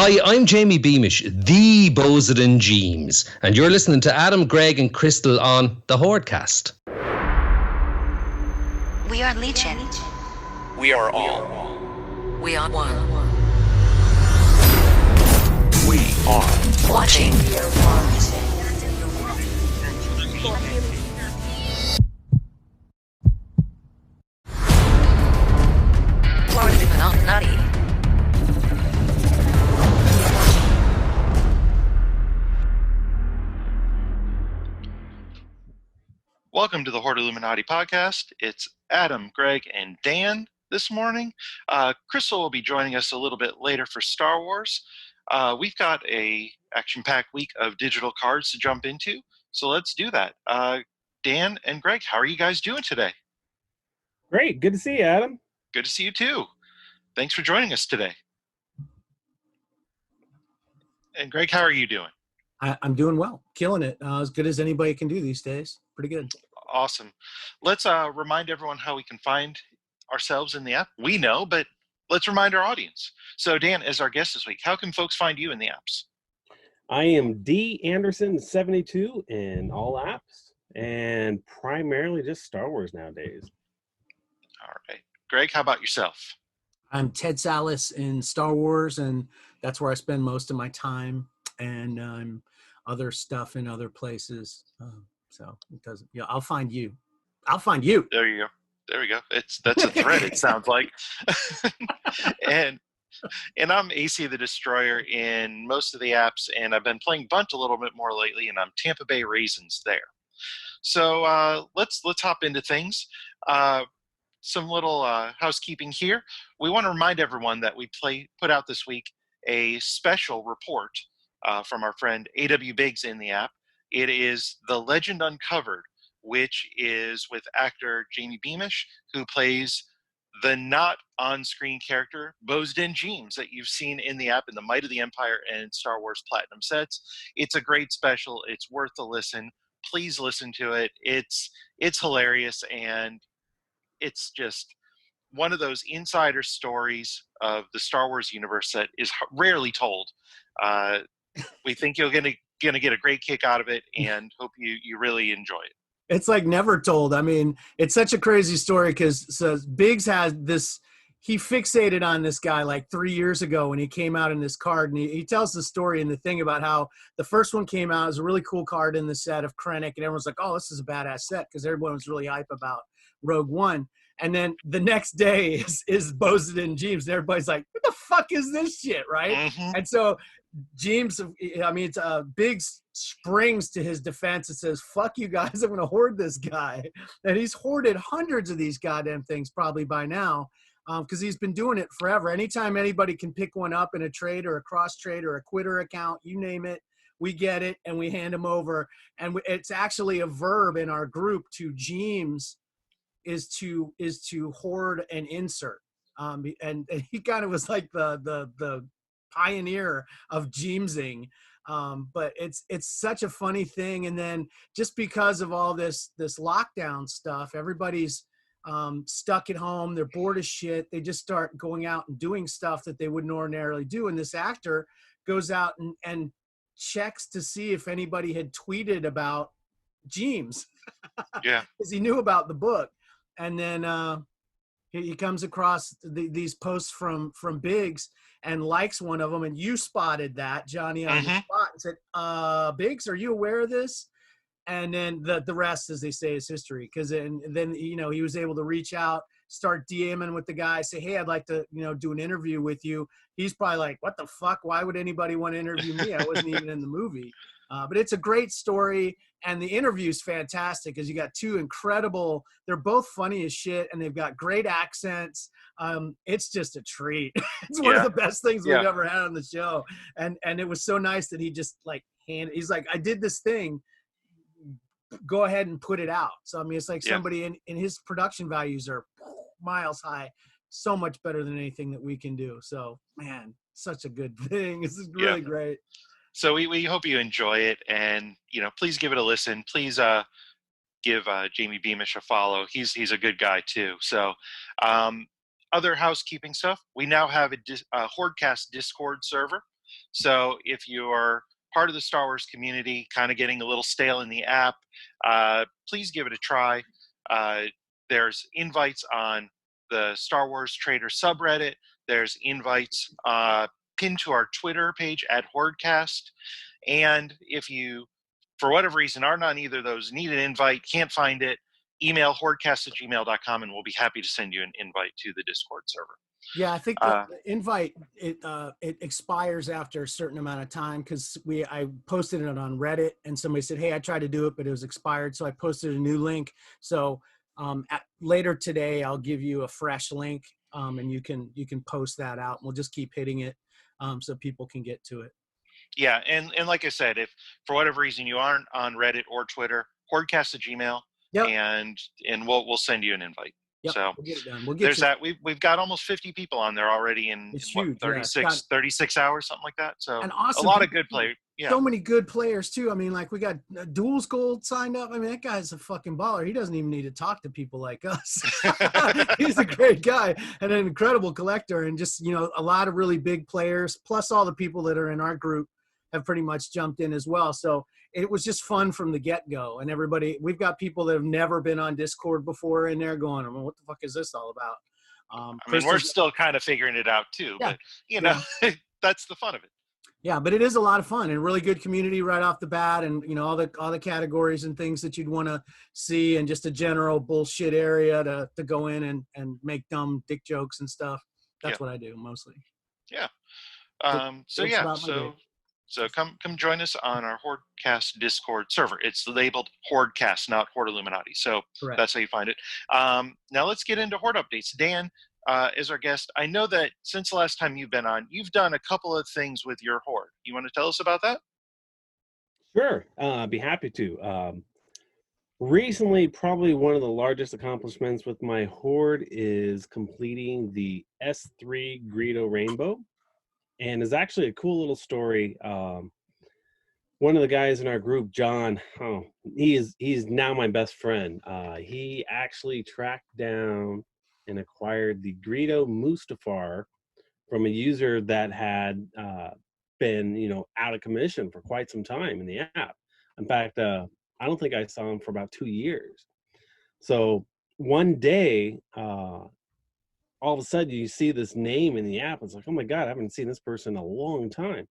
Hi, I'm Jamie Beamish, the Bozedan Jeems, and you're listening to Adam, Gregg, and Christel on the HoardCast. We are Legion. We are all. We are one. We are Watching. HoardIlluminati. Welcome to the HoardIlluminati podcast. It's Adam, Gregg, and Dan this morning. Christel will be joining us a little bit later for Star Wars. We've got a action-packed week of digital cards to jump into, so let's do that. Dan and Gregg, how are you guys doing today? Great. Good to see you, Adam. Good to see you too. Thanks for joining us today. And Gregg, how are you doing? I'm doing well, killing it. As good as anybody can do these days. Pretty good. Awesome. Let's remind everyone how we can find ourselves in the app. We know, but let's remind our audience. So Dan, as our guest this week, how can folks find you in the apps? I am D Anderson72 in all apps and primarily just Star Wars nowadays. All right. Gregg, how about yourself? I'm Ted Salas in Star Wars, and that's where I spend most of my time. And I'm other stuff in other places. So it doesn't. Yeah, I'll find you. I'll find you. There you go. There we go. That's a thread. It sounds like. and I'm AC the Destroyer in most of the apps, and I've been playing Bunt a little bit more lately, and I'm Tampa Bay Raisins there. So let's hop into things. Some little housekeeping here. We want to remind everyone that we put out this week a special report from our friend A.W. Biggs in the app. It is The Legend Uncovered, which is with actor Jamie Beamish, who plays the not on-screen character Bozedan Jeems that you've seen in the app in the Might of the Empire and Star Wars Platinum sets. It's a great special. It's worth a listen. Please listen to it. It's hilarious, and it's just one of those insider stories of the Star Wars universe that is rarely told. We think you're gonna get a great kick out of it, and hope you really enjoy it. It's like never told. I mean, it's such a crazy story because Biggs had this. He fixated on this guy like 3 years ago when he came out in this card, and he tells the story and the thing about how the first one came out. It was a really cool card in the set of Krennic, and everyone's like, "Oh, this is a badass set," because everyone was really hype about Rogue One. And then the next day is Bozedan Jeems, and everybody's like, "What the fuck is this shit?" Right? Mm-hmm. And so Jeems, I mean, it's Biggs springs to his defense and says, "Fuck you guys, I'm going to hoard this guy." And he's hoarded hundreds of these goddamn things probably by now, because he's been doing it forever. Anytime anybody can pick one up in a trade or a cross trade or a quitter account, you name it, we get it and we hand them over. And it's actually a verb in our group to Jeems is to hoard and insert. And he kind of was like the pioneer of Jeemsing. But it's such a funny thing. And then just because of all this lockdown stuff, everybody's stuck at home. They're bored as shit. They just start going out and doing stuff that they wouldn't ordinarily do. And this actor goes out and checks to see if anybody had tweeted about Jeems. Yeah. Because he knew about the book. And then he comes across these posts from Biggs and likes one of them. And you spotted that, Johnny, on the spot, and said, "Biggs, are you aware of this?" And then the rest, as they say, is history. Because then he was able to reach out, start DMing with the guy, say, "Hey, I'd like to do an interview with you." He's probably like, "What the fuck? Why would anybody want to interview me? I wasn't even in the movie." But it's a great story, and the interview's fantastic because you got two incredible. They're both funny as shit, and they've got great accents. It's just a treat. It's one of the best things we've ever had on the show, and it was so nice that he just he's like, "I did this thing. Go ahead and put it out." So I mean, it's like somebody in his production values are miles high, so much better than anything that we can do. So man, such a good thing. This is really great. So we hope you enjoy it, and please give it a listen. Please give Jamie Beamish a follow. He's a good guy too. So other housekeeping stuff. We now have a HoardCast Discord server. So if you're part of the Star Wars community, kind of getting a little stale in the app, please give it a try. There's invites on the Star Wars Trader subreddit. There's invites pinned to our Twitter page at HoardCast. And if you, for whatever reason, aren't on either of those, need an invite, can't find it, email hoardcast@gmail.com and we'll be happy to send you an invite to the Discord server. Yeah, I think the invite it expires after a certain amount of time, because I posted it on Reddit and somebody said, hey, I tried to do it but it was expired, so I posted a new link. So later today I'll give you a fresh link, and you can post that out. We'll just keep hitting it so people can get to it. Yeah, and like I said, if for whatever reason you aren't on Reddit or Twitter, hoardcast@gmail, Yep. and we'll send you an invite. Yep, So we'll get it done. We'll get there's you. that. We've got almost 50 people on there already in what, Huge, 36 hours, something like that. So and awesome a lot of people, good players. Yeah. So many good players too. I mean, like we got Duels Gold signed up. I mean, that guy's a fucking baller. He doesn't even need to talk to people like us. He's a great guy and an incredible collector, and just, you know, a lot of really big players, plus all the people that are in our group have pretty much jumped in as well. So it was just fun from the get-go. And everybody, we've got people that have never been on Discord before in there going, well, what the fuck is this all about? I mean, we're still kind of figuring it out too, yeah, but you know, that's the fun of it. Yeah, but it is a lot of fun and really good community right off the bat, and you know, all the categories and things that you'd want to see, and just a general bullshit area to go in and make dumb dick jokes and stuff. That's what I do mostly. Yeah. So come join us on our HoardCast Discord server. It's labeled HoardCast, not HoardIlluminati. So Correct. That's how you find it. Now let's get into Hoard updates. Dan is our guest. I know that since the last time you've been on, you've done a couple of things with your Hoard. You want to tell us about that? Sure, I'd be happy to. Recently, probably one of the largest accomplishments with my Hoard is completing the S3 Greedo Rainbow. And it's actually a cool little story. One of the guys in our group, John, he's now my best friend. He actually tracked down and acquired the Greedo Mustafar from a user that had been, you know, out of commission for quite some time in the app. In fact, I don't think I saw him for about 2 years. So one day, all of a sudden you see this name in the app. It's like, oh my God, I haven't seen this person in a long time.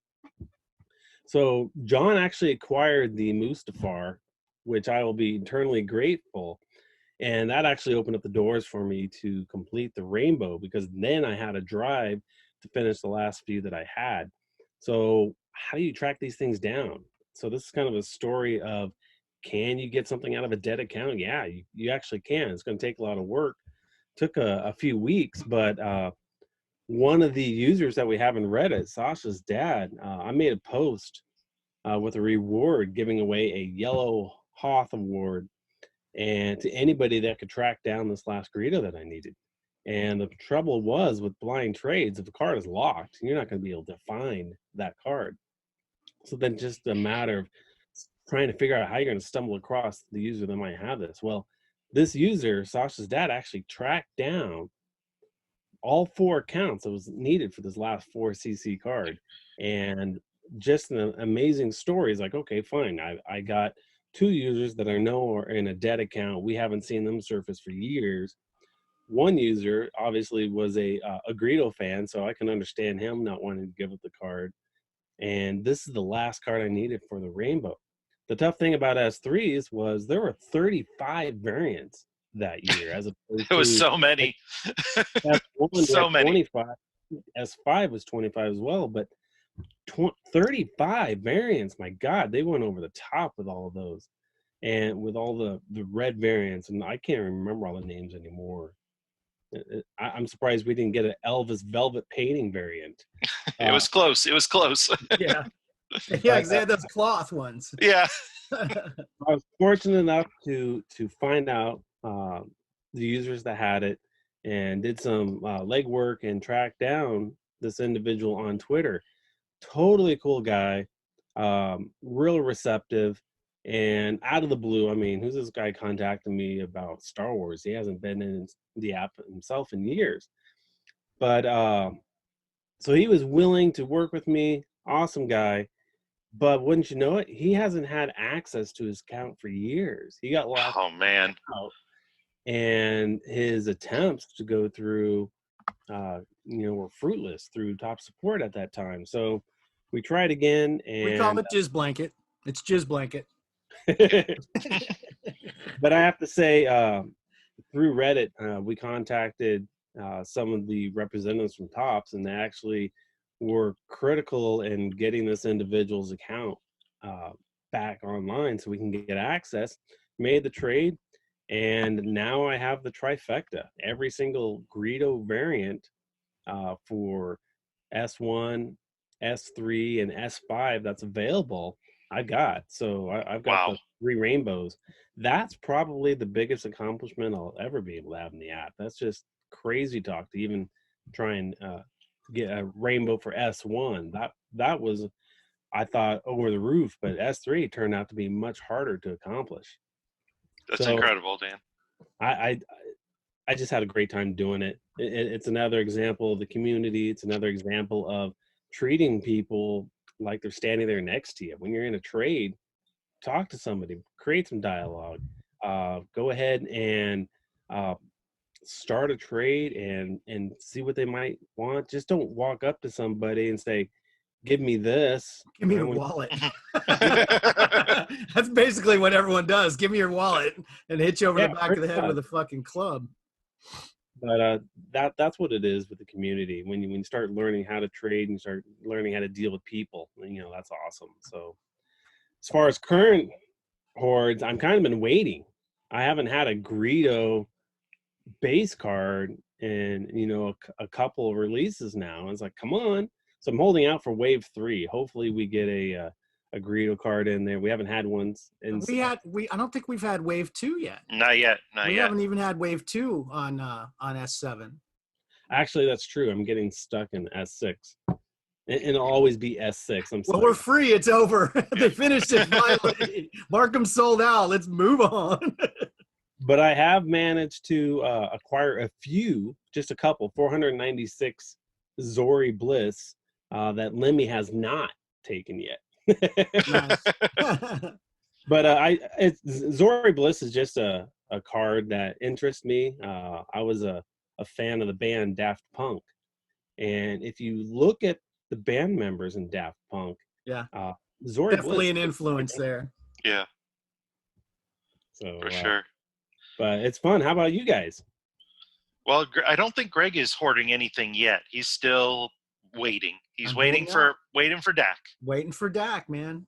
So John actually acquired the Mustafar, which I will be eternally grateful. And that actually opened up the doors for me to complete the Rainbow, because then I had a drive to finish the last few that I had. So how do you track these things down? So this is kind of a story of, can you get something out of a dead account? Yeah, you actually can. It's going to take a lot of work. Took a few weeks, but one of the users that we have in Reddit, Sasha's dad, I made a post with a reward giving away a yellow Hoth award, and to anybody that could track down this last Greedo that I needed. And the trouble was with blind trades, if a card is locked, you're not going to be able to find that card. So then just a matter of trying to figure out how you're going to stumble across the user that might have this. Well, this user, Sasha's dad, actually tracked down all 4 accounts that was needed for this last 4 CC card. And just an amazing story. Is like, okay, fine. I got 2 users that I know are in a dead account. We haven't seen them surface for years. One user obviously was a Greedo fan, so I can understand him not wanting to give up the card. And this is the last card I needed for the Rainbow. The tough thing about S3s was there were 35 variants that year, as opposed it was so many. S1 so many. 25. S5 was 25 as well, but 35 variants. My God, they went over the top with all of those, and with all the red variants, and I can't remember all the names anymore. I'm surprised we didn't get an Elvis Velvet painting variant. It was close. It was close. Yeah. Yeah, because they had those cloth ones. Yeah. I was fortunate enough to find out the users that had it, and did some legwork and track down this individual on Twitter. Totally cool guy, real receptive, and out of the blue, I mean, who's this guy contacting me about Star Wars? He hasn't been in the app himself in years. But so he was willing to work with me. awesome guy. But wouldn't you know it, he hasn't had access to his account for years. He got locked Oh man. out, and his attempts to go through, were fruitless through top support at that time. So we tried again, We call and it Jizz Blanket. It's Jizz Blanket. but I have to say, through Reddit, we contacted some of the representatives from Tops, and they actually were critical in getting this individual's account back online so we can get access. Made the trade, and now I have the trifecta. Every single Greedo variant for S1, S3, and S5 that's available, I got. So I've got Wow. the 3 rainbows. That's probably the biggest accomplishment I'll ever be able to have in the app. That's just crazy talk to even try and get a rainbow for S1. That was, I thought, over the roof, but S3 turned out to be much harder to accomplish. That's So incredible, Dan. I just had a great time doing it. It's another example of the community. It's another example of treating people like they're standing there next to you. When you're in a trade, talk to somebody, create some dialogue. Go ahead and start a trade and see what they might want. Just don't walk up to somebody and say, "Give me this. Give me your wallet." That's basically what everyone does. Give me your wallet and hit you over the back of the head with a fucking club. But that's what it is with the community. When you start learning how to trade and start learning how to deal with people, that's awesome. So as far as current hordes, I'm kind of been waiting. I haven't had a Greedo base card in a couple of releases now. It's like, come on. So I'm holding out for wave 3. Hopefully we get a Greedo card in there. We haven't had one. I don't think we've had wave 2 yet. Not yet. We haven't even had wave 2 on S7. Actually, that's true. I'm getting stuck in S6. And it'll always be S6. I'm sorry. Well, we're free. It's over. They finished it finally. Markham sold out. Let's move on. But I have managed to acquire a few, just a couple, 496 Zori Bliss that Lemmy has not taken yet. But Zori Bliss is just a card that interests me. I was a fan of the band Daft Punk, and if you look at the band members in Daft Punk, Zori definitely Bliss, an influence there. Yeah, so for sure. But it's fun. How about you guys? Well, I don't think Greg is hoarding anything yet. He's still waiting. He's waiting for Dak. Waiting for Dak, man.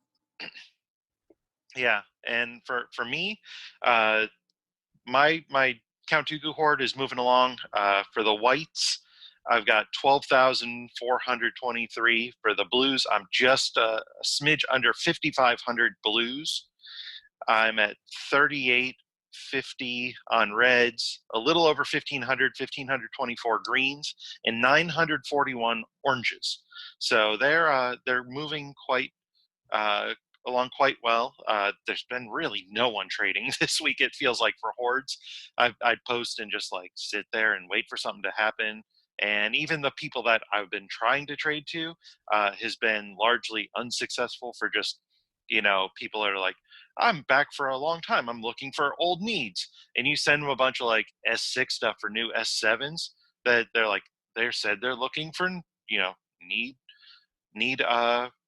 Yeah, and for me, my Count Dooku hoard is moving along. For the whites, I've got 12,423. For the blues, I'm just a smidge under 5,500 blues. I'm at 3,850 on reds, a little over 1,524 greens, and 941 oranges. So they're moving along quite well. There's been really no one trading this week. It feels like for hordes, I'd post and just like sit there and wait for something to happen. And even the people that I've been trying to trade to has been largely unsuccessful for just, people that are like, I'm back for a long time. I'm looking for old needs. And you send them a bunch of like S6 stuff for new S7s that they said they're looking for, need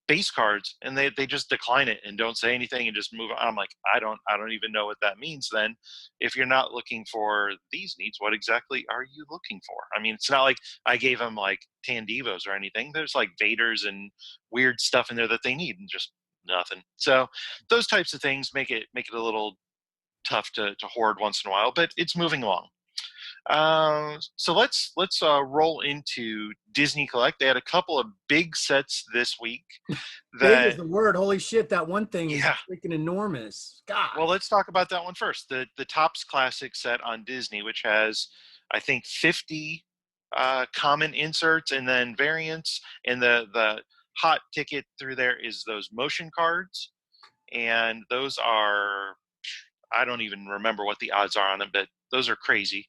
base cards, and they just decline it and don't say anything and just move on. I'm like, I don't even know what that means then. If you're not looking for these needs, what exactly are you looking for? I mean, it's not like I gave them like Tandivos or anything. There's like Vaders and weird stuff in there that they need and just nothing. So those types of things make it a little tough to hoard once in a while, but it's moving along. So let's roll into Disney Collect. They had a couple of big sets this week. Big is the word. Holy shit, that one thing is freaking enormous. God. Well, let's talk about that one first. The Topps Classic set on Disney, which has, I think, 50 common inserts and then variants. And the hot ticket through there is those motion cards. And those are, I don't even remember what the odds are on them, but those are crazy.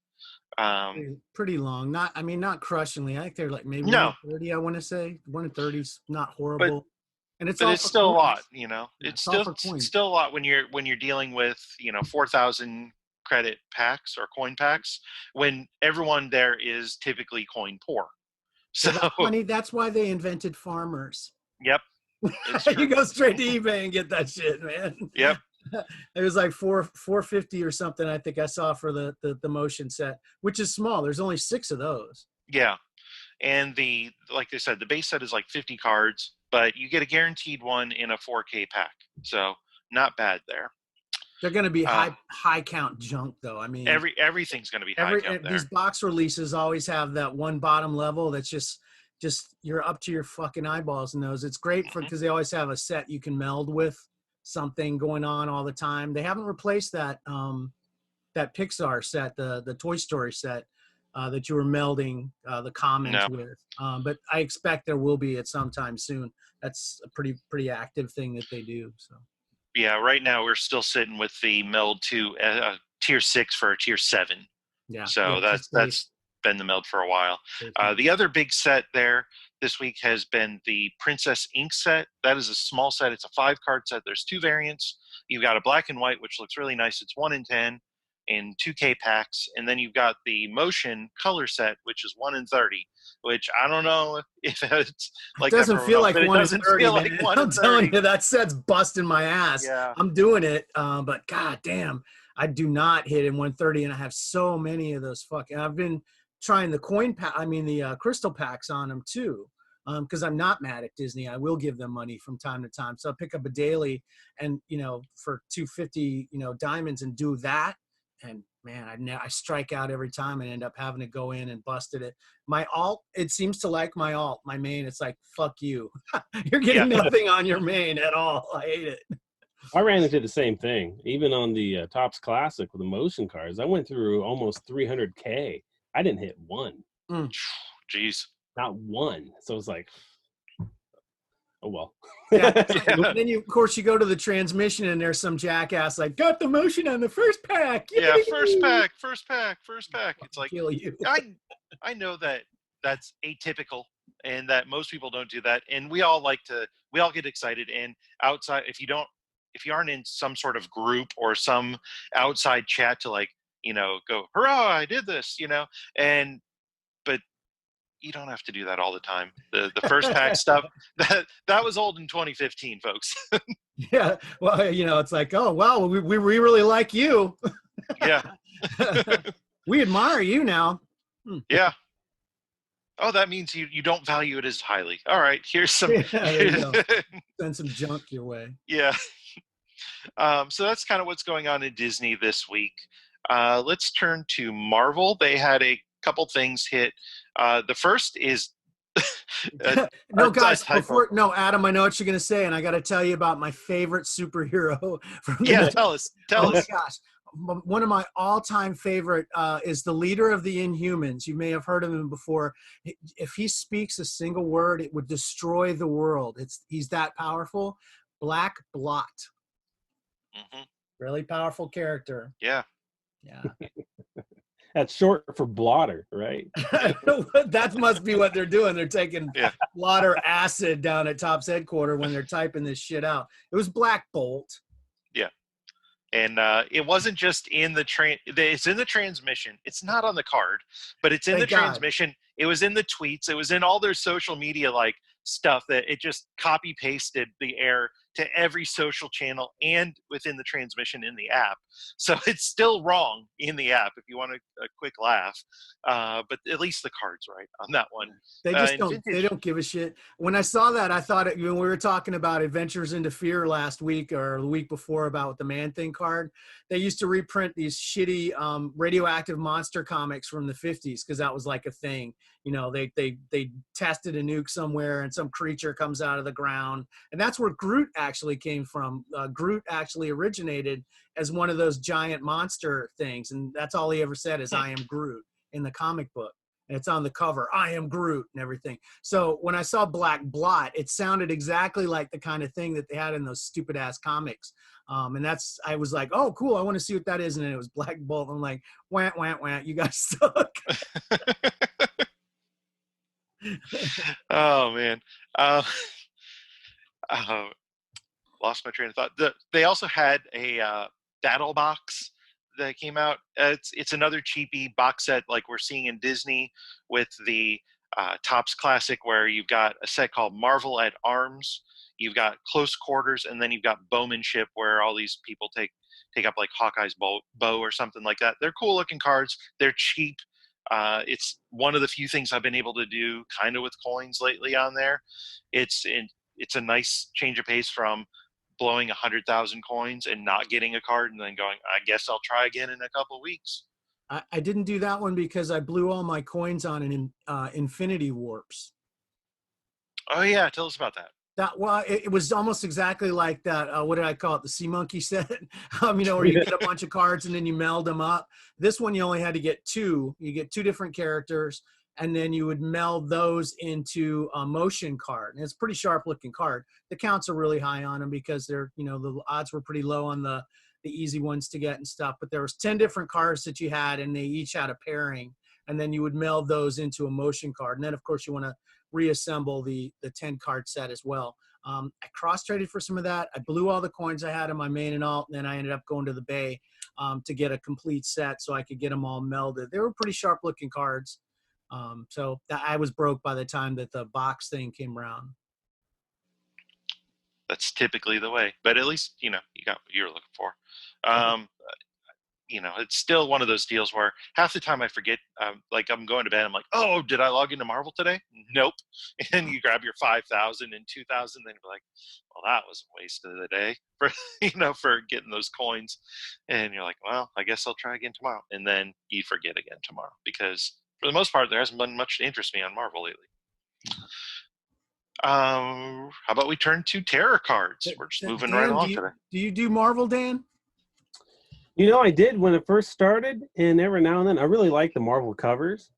Pretty long. Not crushingly. I think they're like maybe No. 130. I want to say 130's not but horrible, and it's but all it's for still a coins. lot, Yeah, it's it's all for coins. still a lot when you're dealing with 4,000 credit packs or coin packs when everyone there is typically coin poor. So Well, that's funny. That's why they invented farmers. yep, it's You true. go straight to eBay and get that shit, man. Yep. It was like $450 or something. I think I saw for the motion set, which is small. There's only 6 of those. Yeah. And like they said, the base set is like 50 cards, but you get a guaranteed one in a 4K pack. So not bad there. They're going to be high count junk, though. I mean, everything's going to be high count there. These box releases always have that one bottom level that's just you're up to your fucking eyeballs in those. It's great because they always have a set you can meld with something going on all the time. They haven't replaced that that Pixar set, the Toy Story set that you were melding the comments with. But I expect there will be at some time soon. That's a pretty active thing that they do. So. Yeah, right now we're still sitting with the meld to tier 6 for a tier 7. Yeah. So yeah, that's been the meld for a while. The other big set there this week has been the Princess Ink set. That is a small set. It's a 5-card set. There's 2 variants. You've got a black and white, which looks really nice. It's 1 in 10 in 2K packs. And then you've got the motion color set, which is 1 in 30, which I don't know if it's like it doesn't feel like 1 in 30. I'm telling you, that set's busting my ass. Yeah. I'm doing it, but god damn, I do not hit in 130, and I have so many of those fucking. I've been trying the the crystal packs on them too, because I'm not mad at Disney. I will give them money from time to time, so I pick up a daily, and for 250, diamonds, and do that. And man, I strike out every time and end up having to go in and busted it. My alt, it seems to like my alt. My main, it's like, fuck you. You're getting nothing on your main at all. I hate it. I ran into the same thing. Even on the Topps Classic with the motion cards, I went through almost 300K. I didn't hit one. Jeez. Not one. So it's like, oh well. Yeah. And then of course you go to the transmission and there's some jackass like, got the motion on the first pack. Yeah, first pack. It's like, kill you. I know that that's atypical and that most people don't do that. And we all get excited, and outside, if you aren't in some sort of group or some outside chat to go, hurrah, I did this, but you don't have to do that all the time. The first pack stuff, that was old in 2015, folks. Yeah. Well, it's like, oh, wow, we really like you. Yeah. We admire you now. Yeah. Oh, that means you don't value it as highly. All right, here's some. There you go. Send some junk your way. Yeah. So that's kind of what's going on in Disney this week. Let's turn to Marvel. They had a couple things hit. The first is no, guys. Adam, I know what you're gonna say, and I got to tell you about my favorite superhero. Tell us. Oh my gosh, one of my all-time favorite is the leader of the Inhumans. You may have heard of him before. If he speaks a single word, it would destroy the world. He's that powerful. Black Blot. Mm-hmm. Really powerful character. Yeah. That's short for blotter, right? That must be what they're doing. They're taking blotter acid down at Topps headquarters when they're typing this shit out. It was Black Bolt. Yeah. And it wasn't just in it's in the transmission. It's not on the card, but it's in the transmission. It was in the tweets. It was in all their social media stuff that it just copy pasted the air to every social channel and within the transmission in the app. So it's still wrong in the app if you want a quick laugh. But at least the card's right on that one. They just they don't give a shit. When I saw that, I thought when we were talking about Adventures into Fear last week or the week before about the Man-Thing card, they used to reprint these shitty radioactive monster comics from the 50s because that was like a thing. They tested a nuke somewhere and some creature comes out of the ground. And that's where Groot actually came from. Groot actually originated as one of those giant monster things. And that's all he ever said is, I am Groot in the comic book. And it's on the cover, I am Groot and everything. So when I saw Black Blot, it sounded exactly like the kind of thing that they had in those stupid ass comics. And I was like, oh, cool. I want to see what that is. And then it was Black Bolt. I'm like, wah, wah, wah, you guys suck. Oh man. Lost my train of thought. They also had a battle box that came out. It's another cheapy box set like we're seeing in Disney with the Topps Classic, where you've got a set called Marvel at Arms, you've got Close Quarters, and then you've got Bowmanship, where all these people take up like Hawkeye's bow or something like that. They're cool looking cards. They're cheap. It's one of the few things I've been able to do kind of with coins lately on there. It's a nice change of pace from blowing 100,000 coins and not getting a card and then going, I guess I'll try again in a couple weeks. I didn't do that one because I blew all my coins on an Infinity Warps. Oh yeah, tell us about that. It was almost exactly like that. What did I call it? The Sea Monkey set. Where you get a bunch of cards and then you meld them up. This one you only had to get 2. You get 2 different characters, and then you would meld those into a motion card. And it's a pretty sharp looking card. The counts are really high on them because they're, the odds were pretty low on the easy ones to get and stuff. But there was 10 different cards that you had, and they each had a pairing. And then you would meld those into a motion card. And then, of course, you want to reassemble the 10 card set as well. I cross-traded for some of that. I blew all the coins I had in my main and alt, and then I ended up going to the Bay to get a complete set so I could get them all melded. They were pretty sharp-looking cards. So I was broke by the time that the box thing came around. That's typically the way, but at least, you got what you're looking for. It's still one of those deals where half the time I forget, like I'm going to bed, I'm like, oh, did I log into Marvel today? Nope. And you grab your 5,000 and 2,000, then you're like, well, that was a waste of the day for, for getting those coins. And you're like, well, I guess I'll try again tomorrow. And then you forget again tomorrow because for the most part, there hasn't been much to interest me on Marvel lately. How about we turn to terror cards? We're just moving right along today. Do you do Marvel, Dan? I did when it first started, and every now and then I really like the Marvel covers.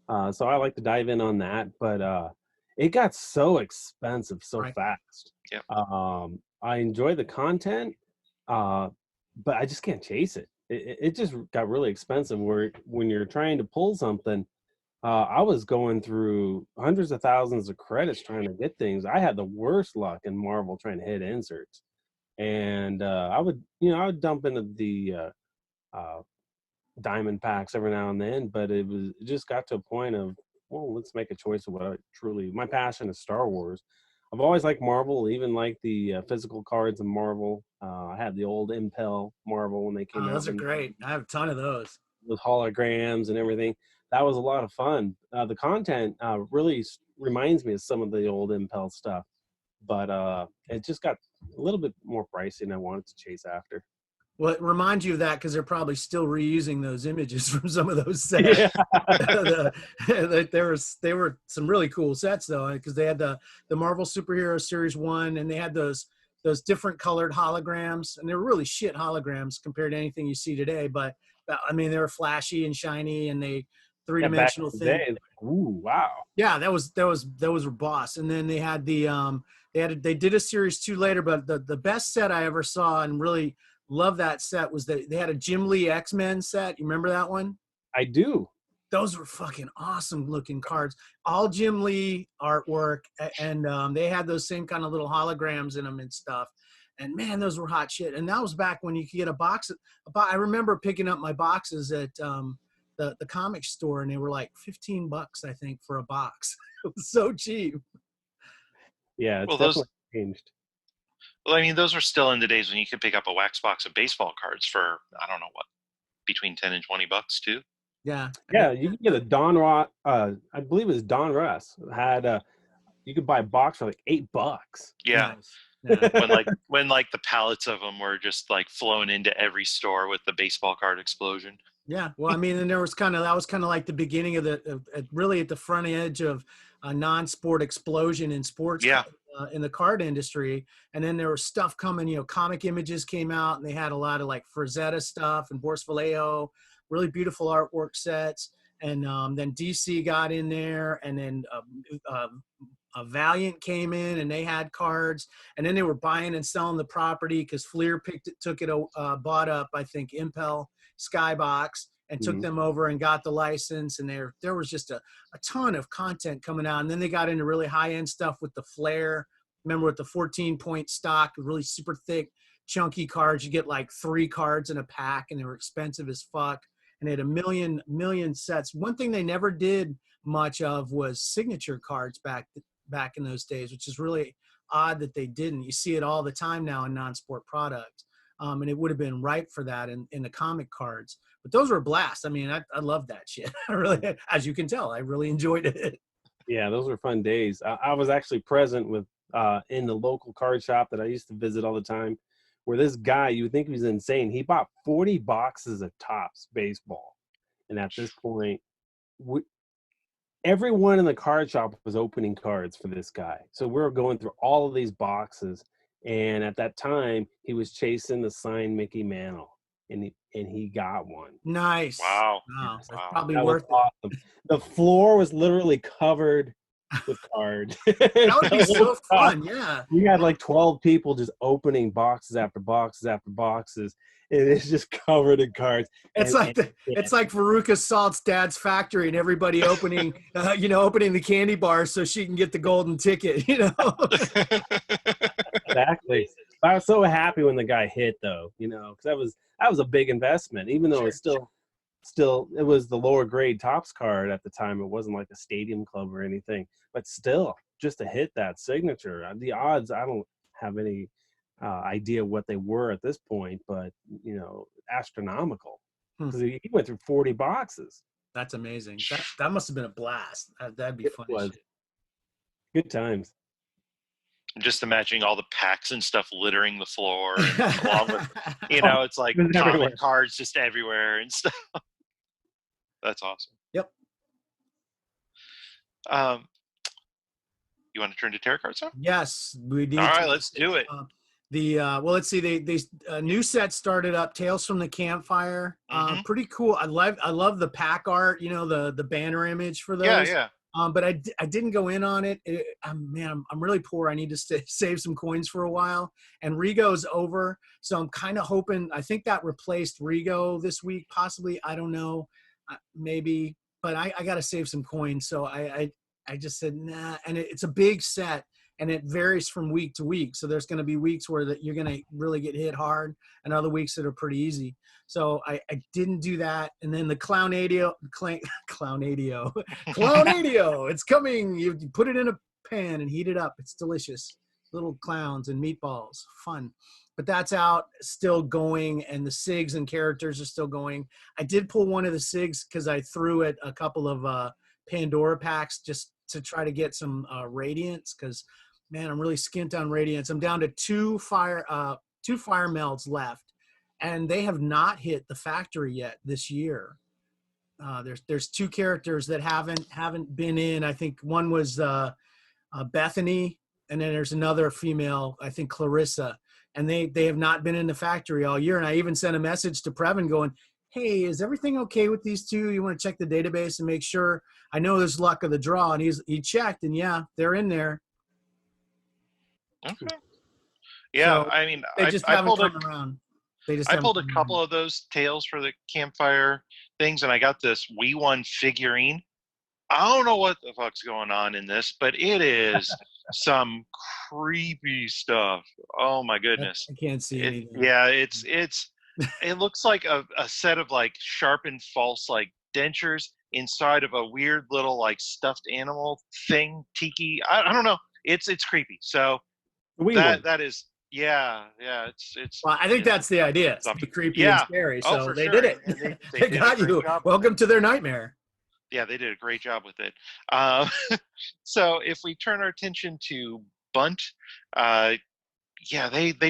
So I like to dive in on that, but it got so expensive so fast. Yep. I enjoy the content, but I just can't chase it. It just got really expensive where when you're trying to pull something, I was going through hundreds of thousands of credits trying to get things. I had the worst luck in Marvel trying to hit inserts. And I would dump into the diamond packs every now and then, but it just got to a point of, well, let's make a choice of what my passion is Star Wars. I've always liked Marvel, even like the physical cards of Marvel. I had the old Impel Marvel when they came out. Those are great. I have a ton of those. With holograms and everything. That was a lot of fun. The content really reminds me of some of the old Impel stuff, but it just got a little bit more pricey than I wanted to chase after. Well, it reminds you of that because they're probably still reusing those images from some of those sets. Yeah. They were some really cool sets though, because they had the Marvel Superhero Series 1, and they had those different colored holograms, and they were really shit holograms compared to anything you see today. But I mean, they were flashy and shiny, and they three-dimensional thing. Ooh, wow. Yeah, that was boss. And then they had they did a Series 2 later, but the best set I ever saw and really love that set was that they had a Jim Lee X-Men set. You remember that one? I do. Those were fucking awesome looking cards. All Jim Lee artwork, and they had those same kind of little holograms in them and stuff. And man, those were hot shit. And that was back when you could get a box. I remember picking up my boxes at the comic store, and they were like $15, I think, for a box. It was so cheap. Yeah, it's definitely changed. Well, I mean, those were still in the days when you could pick up a wax box of baseball cards for, I don't know what, between 10 and $20 too. Yeah. Yeah, you could get a Don Ross, I believe it was Don Russ, had you could buy a box for like $8. Yeah. Nice. Yeah. when the pallets of them were just like flown into every store with the baseball card explosion. Yeah. Well, I mean, and that was kind of like the beginning of really at the front edge of a non-sport explosion in sports. Yeah. In the card industry. And then there was stuff coming, Comic Images came out, and they had a lot of like Frazetta stuff and Boris Vallejo, really beautiful artwork sets. and then DC got in there, and then Valiant came in and they had cards, and then they were buying and selling the property because Fleer bought up, I think, Impel Skybox and took them over and got the license, and there was just a ton of content coming out. And then they got into really high-end stuff with the Flare. Remember, with the 14-point stock, really super thick, chunky cards. You get like 3 cards in a pack, and they were expensive as fuck. And they had a million sets. One thing they never did much of was signature cards back in those days, which is really odd that they didn't. You see it all the time now in non-sport products. And it would have been ripe for that in the comic cards. But those were a blast. I mean, I love that shit. I really, as you can tell, I really enjoyed it. Yeah, those were fun days. I was actually present with in the local card shop that I used to visit all the time, where this guy, you would think he was insane. He bought 40 boxes of Topps baseball. And at this point, everyone in the card shop was opening cards for this guy. So we were going through all of these boxes. And at that time, he was chasing the signed Mickey Mantle. And he got one. Nice. Wow. That's probably That worth was awesome. The floor was literally covered with cards. That would be so fun, yeah. We had like 12 people just opening boxes after boxes after boxes. And it's just covered in cards. It's like Veruca Salt's dad's factory, and everybody opening the candy bar so she can get the golden ticket. Exactly. I was so happy when the guy hit, though. Because that was a big investment, even though it's still it was the lower grade Topps card at the time. It wasn't like a Stadium Club or anything, but still, just to hit that signature, the odds, I don't have any idea what they were at this point, but astronomical, because he went through 40 boxes. That's amazing. That must have been a blast. That'd be fun. Good times. Just imagining all the packs and stuff littering the floor, and along with, it's like comic cards just everywhere and stuff. That's awesome. Yep. You want to turn to tarot cards now? Yes, we do. All right, let's do it. Let's see. They new set started up. Tales from the Campfire. Pretty cool. I love the pack art. The banner image for those. Yeah. But I didn't go in on it. Man, I'm really poor. I need to save some coins for a while. And Rigo's over, so I'm kind of hoping. I think that replaced Rigo this week, possibly. I don't know, maybe. But I got to save some coins, so I just said nah. And it's a big set, and it varies from week to week. So there's going to be weeks where you're going to really get hit hard, and other weeks that are pretty easy. So I didn't do that. And then the Clownadio, it's coming. You put it in a pan and heat it up. It's delicious. Little clowns and meatballs, fun. But that's out, still going, and the SIGs and characters are still going. I did pull one of the SIGs because I threw it a couple of Pandora packs just to try to get some Radiance, because, man, I'm really skint on Radiance. I'm down to two fire melds left. And they have not hit the factory yet this year. There's 2 characters that haven't been in. I think one was Bethany, and then there's another female, I think Clarissa, and they have not been in the factory all year. And I even sent a message to Previn going, "Hey, is everything okay with these 2? You want to check the database and make sure? I know there's luck of the draw." And he checked, and yeah, they're in there. Okay. Yeah, So I mean, they just haven't come around. I pulled a couple of those Tales for the Campfire things, and I got this Wii One figurine. I don't know what the fuck's going on in this, but it is some creepy stuff. Oh my goodness! I can't see anything. Yeah, it looks like a set of like sharpened false like dentures inside of a weird little like stuffed animal thing, tiki. I don't know. It's creepy. So that is. Yeah, it's. Well, I think that's the idea. It's to be creepy and scary. So they did it. And they got you. Welcome to their nightmare. Yeah, they did a great job with it. So if we turn our attention to Bunt, they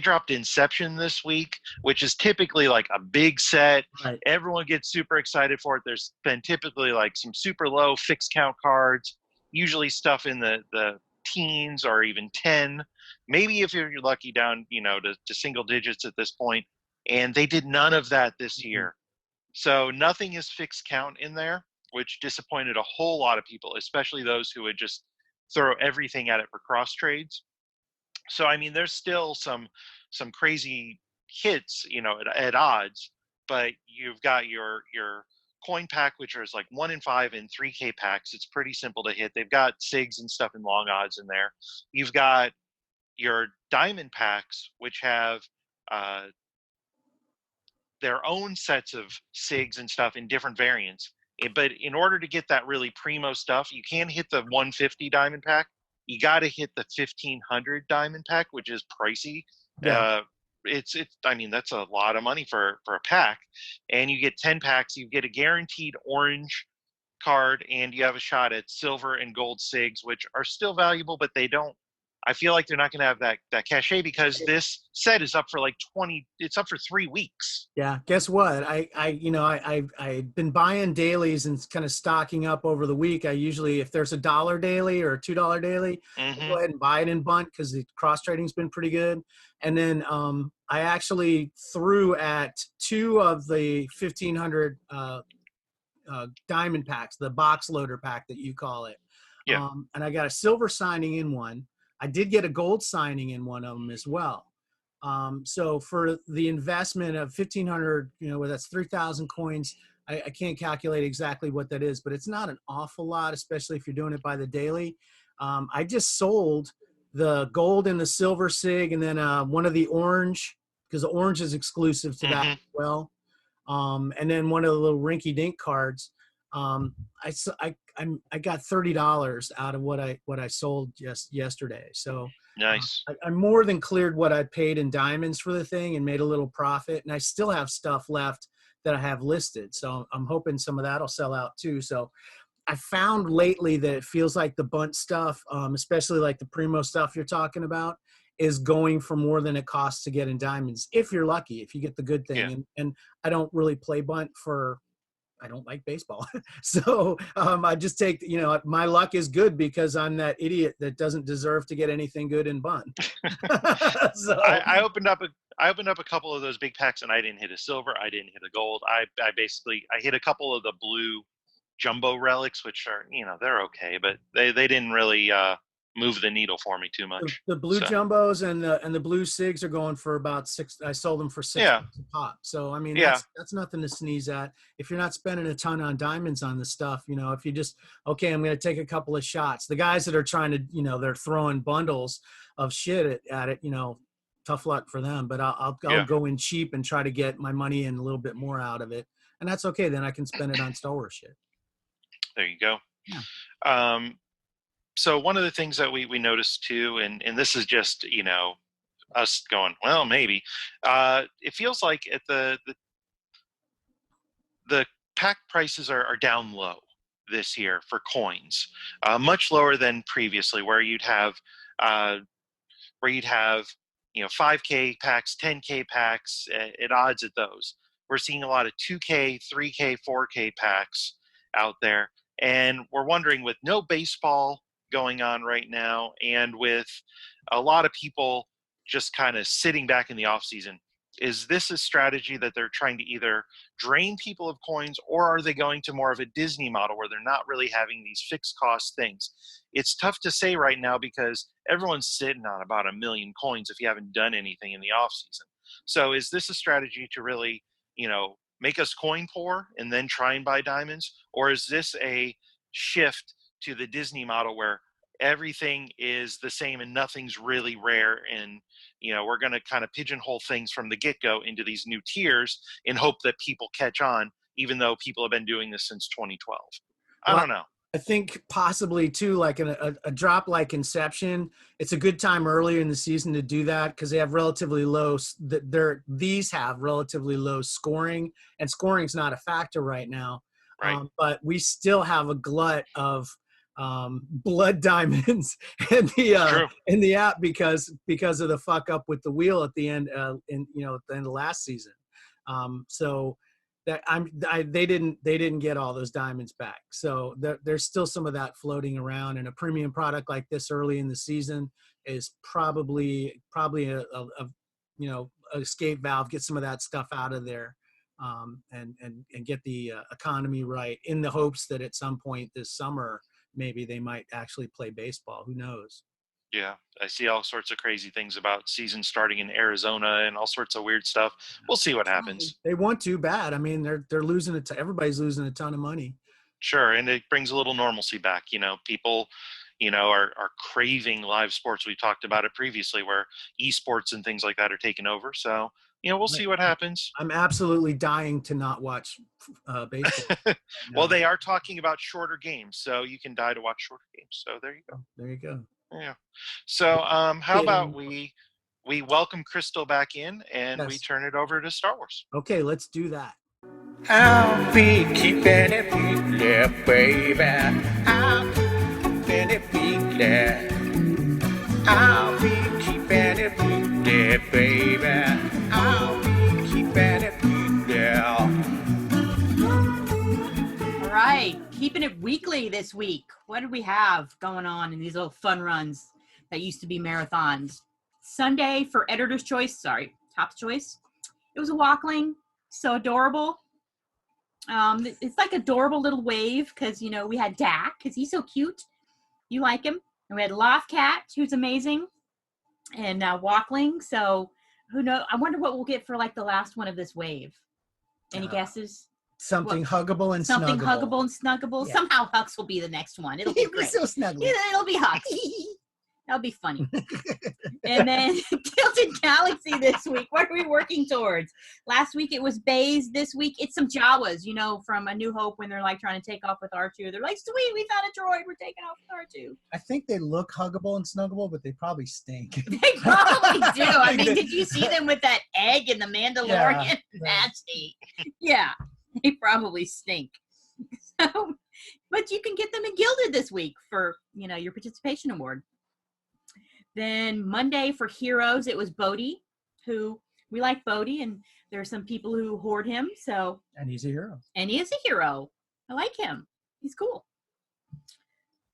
dropped Inception this week, which is typically like a big set. Right. Everyone gets super excited for it. There's been typically like some super low fixed count cards, usually stuff in the teens or even 10. Maybe if you're lucky down, to single digits at this point. And they did none of that this year. So nothing is fixed count in there. which disappointed a whole lot of people, especially those who would just throw everything at it for cross trades. So I mean, there's still some crazy hits, at odds, but you've got your coin pack, which is like 1 in 5 and 3K packs. It's pretty simple to hit. They've got SIGs and stuff in long odds in there. You've got your diamond packs, which have their own sets of SIGs and stuff in different variants. But in order to get that really primo stuff, you can't hit the 150 diamond pack. You got to hit the 1500 diamond pack, which is pricey. Yeah. I mean, that's a lot of money for a pack. And you get 10 packs. You get a guaranteed orange card, and you have a shot at silver and gold SIGs, which are still valuable, but I feel like they're not going to have that cachet because this set is up for it's up for 3 weeks. Yeah. Guess what? I've been buying dailies and kind of stocking up over the week. I usually, if there's a $1 daily or a $2 daily, I go ahead and buy it in Bunt because the cross trading's been pretty good. And then I actually threw at 2 of the 1500 diamond packs, the box loader pack that you call it. Yeah. And I got a silver signing in one. I did get a gold signing in one of them as well. So for the investment of 1,500, where that's 3,000 coins, I can't calculate exactly what that is, but it's not an awful lot, especially if you're doing it by the daily. I just sold the gold and the silver SIG, and then one of the orange, because the orange is exclusive to that as well. And then one of the little rinky-dink cards. I got $30 out of what I sold just yesterday. So nice. I more than cleared what I paid in diamonds for the thing and made a little profit. And I still have stuff left that I have listed. So I'm hoping some of that'll sell out too. So I found lately that it feels like the Bunt stuff, especially like the primo stuff you're talking about, is going for more than it costs to get in diamonds. If you're lucky, if you get the good thing. Yeah. And I don't really play Bunt I don't like baseball. So I just take, my luck is good because I'm that idiot that doesn't deserve to get anything good in Bunt. So I opened up a couple of those big packs and I didn't hit a silver. I didn't hit a gold. I hit a couple of the blue jumbo relics, which are, they're okay, but they didn't really move the needle for me too much. The blue jumbos and the blue SIGs are going for about $6. I sold them for $6 a pop. So I mean, that's nothing to sneeze at. If you're not spending a ton on diamonds on the stuff, if you just, okay, I'm going to take a couple of shots. The guys that are trying to, they're throwing bundles of shit at it, tough luck for them. But I'll go in cheap and try to get my money and a little bit more out of it, and that's okay. Then I can spend it on Star Wars shit. There you go. Yeah. So one of the things that we noticed too, and this is just, us going, well, maybe, it feels like at the pack prices are down low this year for coins, much lower than previously, where you'd have 5K packs, 10K packs at odds at those. We're seeing a lot of 2K, 3K, 4K packs out there. And we're wondering, with no baseball going on right now, and with a lot of people just kind of sitting back in the off season, is this a strategy that they're trying to either drain people of coins, or are they going to more of a Disney model where they're not really having these fixed cost things? It's tough to say right now because everyone's sitting on about 1 million coins if you haven't done anything in the off season. So is this a strategy to really, make us coin poor and then try and buy diamonds? Or is this a shift to the Disney model where everything is the same and nothing's really rare, and we're going to kind of pigeonhole things from the get-go into these new tiers in hope that people catch on, even though people have been doing this since 2012? I don't know. I think possibly too, like a drop like Inception, it's a good time earlier in the season to do that because they have relatively low. These have relatively low scoring, and scoring's not a factor right now. Right. But we still have a glut of blood diamonds in the app because of the fuck up with the wheel at the end at the end of last season. So that they didn't get all those diamonds back. So there's still some of that floating around, and a premium product like this early in the season is probably a escape valve, get some of that stuff out of there. and get the economy right, in the hopes that at some point this summer maybe they might actually play baseball. Who knows? Yeah, I see all sorts of crazy things about season starting in Arizona and all sorts of weird stuff. We'll see what happens. They want to bad. I mean, they're losing it. Everybody's losing a ton of money. Sure, and it brings a little normalcy back. People, are craving live sports. We talked about it previously, where esports and things like that are taking over. So, we'll see what happens. I'm absolutely dying to not watch baseball. Well, they are talking about shorter games, so you can die to watch shorter games. So there you go. There you go. Yeah. So how about we welcome Christel back in and we turn it over to Star Wars. Okay, let's do that. I'll be keeping it weekly, baby. I'll be keeping it weekly. I'll be keeping it weekly, baby. I'll be keeping it weekly. All right, keeping it weekly this week. What do we have going on in these little fun runs that used to be marathons? Sunday for Editor's Choice, Top's Choice. It was a walkling, so adorable. It's like adorable little wave because, we had Dak because he's so cute. You like him. And we had Loftcat, who's amazing. And walkling. So who knows? I wonder what we'll get for like the last one of this wave. Any guesses? Something huggable and something snuggable. Huggable and snuggable. Yeah. Somehow Hux will be the next one. It'll be great. So snuggly. It'll be Hux. That'll be funny. And then Tilted Galaxy this week. What are we working towards? Last week it was Bays. This week it's some Jawas, from A New Hope when they're like trying to take off with R2. They're like, sweet, we found a droid. We're taking off with R2. I think they look huggable and snuggable, but they probably stink. They probably do. I mean, did you see them with that egg in the Mandalorian? Yeah, Nasty. Yeah, they probably stink. So, but you can get them in Gilded this week for, your participation award. Then Monday for Heroes, it was Bodhi, who we like Bodhi, and there are some people who hoard him. So and he's a hero. And he is a hero. I like him. He's cool.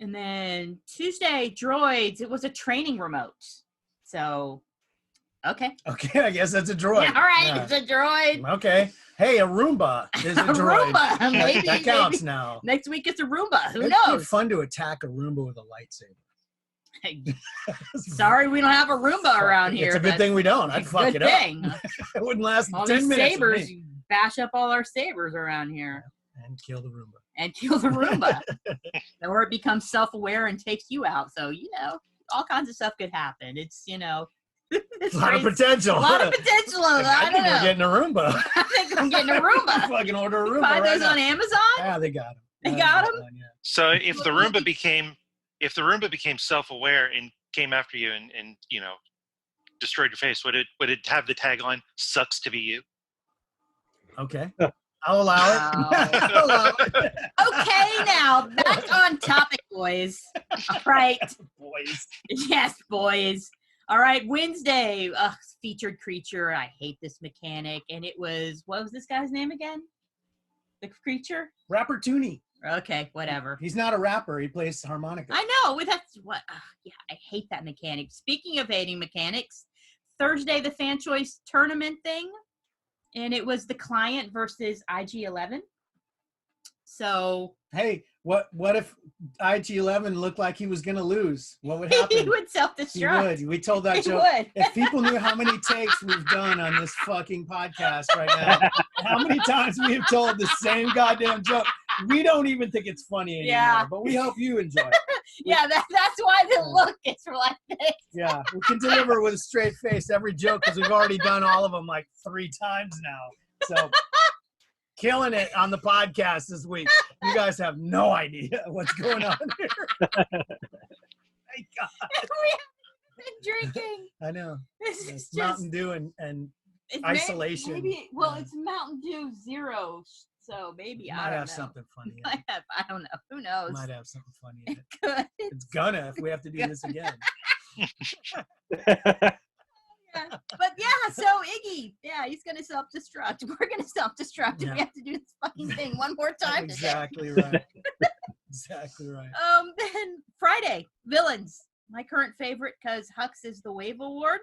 And then Tuesday, Droids, it was a training remote. So, okay. Okay, I guess that's a droid. Yeah, all right, it's a droid. Okay. Hey, a Roomba is a droid. Roomba, maybe. That counts now. Next week it's a Roomba. Who It'd knows? be fun to attack a Roomba with a lightsaber. Sorry, we don't have a Roomba around here. It's a good thing we don't. I'd fuck it up. It wouldn't last all 10 these minutes. Sabers, bash up all our sabers around here. And kill the Roomba. Or it becomes self-aware and takes you out. So, all kinds of stuff could happen. It's, a lot of potential. A lot of potential. I don't know. We're getting a Roomba. I think I'm getting a Roomba. Fucking order a Roomba. Buy those on Amazon? Yeah, they got them. They got them? Yeah. So if the Roomba became self-aware and came after you and destroyed your face, would it have the tagline "Sucks to be you"? Okay. I'll allow it. I'll allow it. Okay, now back on topic, boys. All right, boys. Yes, boys. All right, Wednesday. Featured creature. I hate this mechanic. And it was, what was this guy's name again? The creature? Rapper Tooney. Okay, whatever. He's not a rapper. He plays harmonica. I know. That's what. Yeah, I hate that mechanic. Speaking of hating mechanics, Thursday the fan choice tournament thing, and it was the client versus IG-11. So hey, what if IG-11 looked like he was gonna lose? What would happen? He would self-destruct. He would. We told that joke. Would. If people knew how many takes we've done on this fucking podcast right now, how many times we have told the same goddamn joke, we don't even think it's funny anymore. Yeah. But we hope you enjoy it. Yeah, that's why the look is like this. Yeah, we can deliver with a straight face every joke because we've already done all of them like 3 times now. So killing it on the podcast this week. You guys have no idea what's going on here. Thank God. We haven't been drinking. I know. This is It's just Mountain Dew and isolation. Maybe it's Mountain Dew Zero, so maybe Might I don't have know. something funny in I don't know. Who knows? Might have something funny in it. Could. It's gonna if we have to do this again. Yeah. But yeah, so Iggy, he's gonna self-destruct. We're gonna self-destruct if we have to do this fucking thing one more time. Exactly right. Exactly right. Then Friday, villains. My current favorite because Hux is the Wave Award.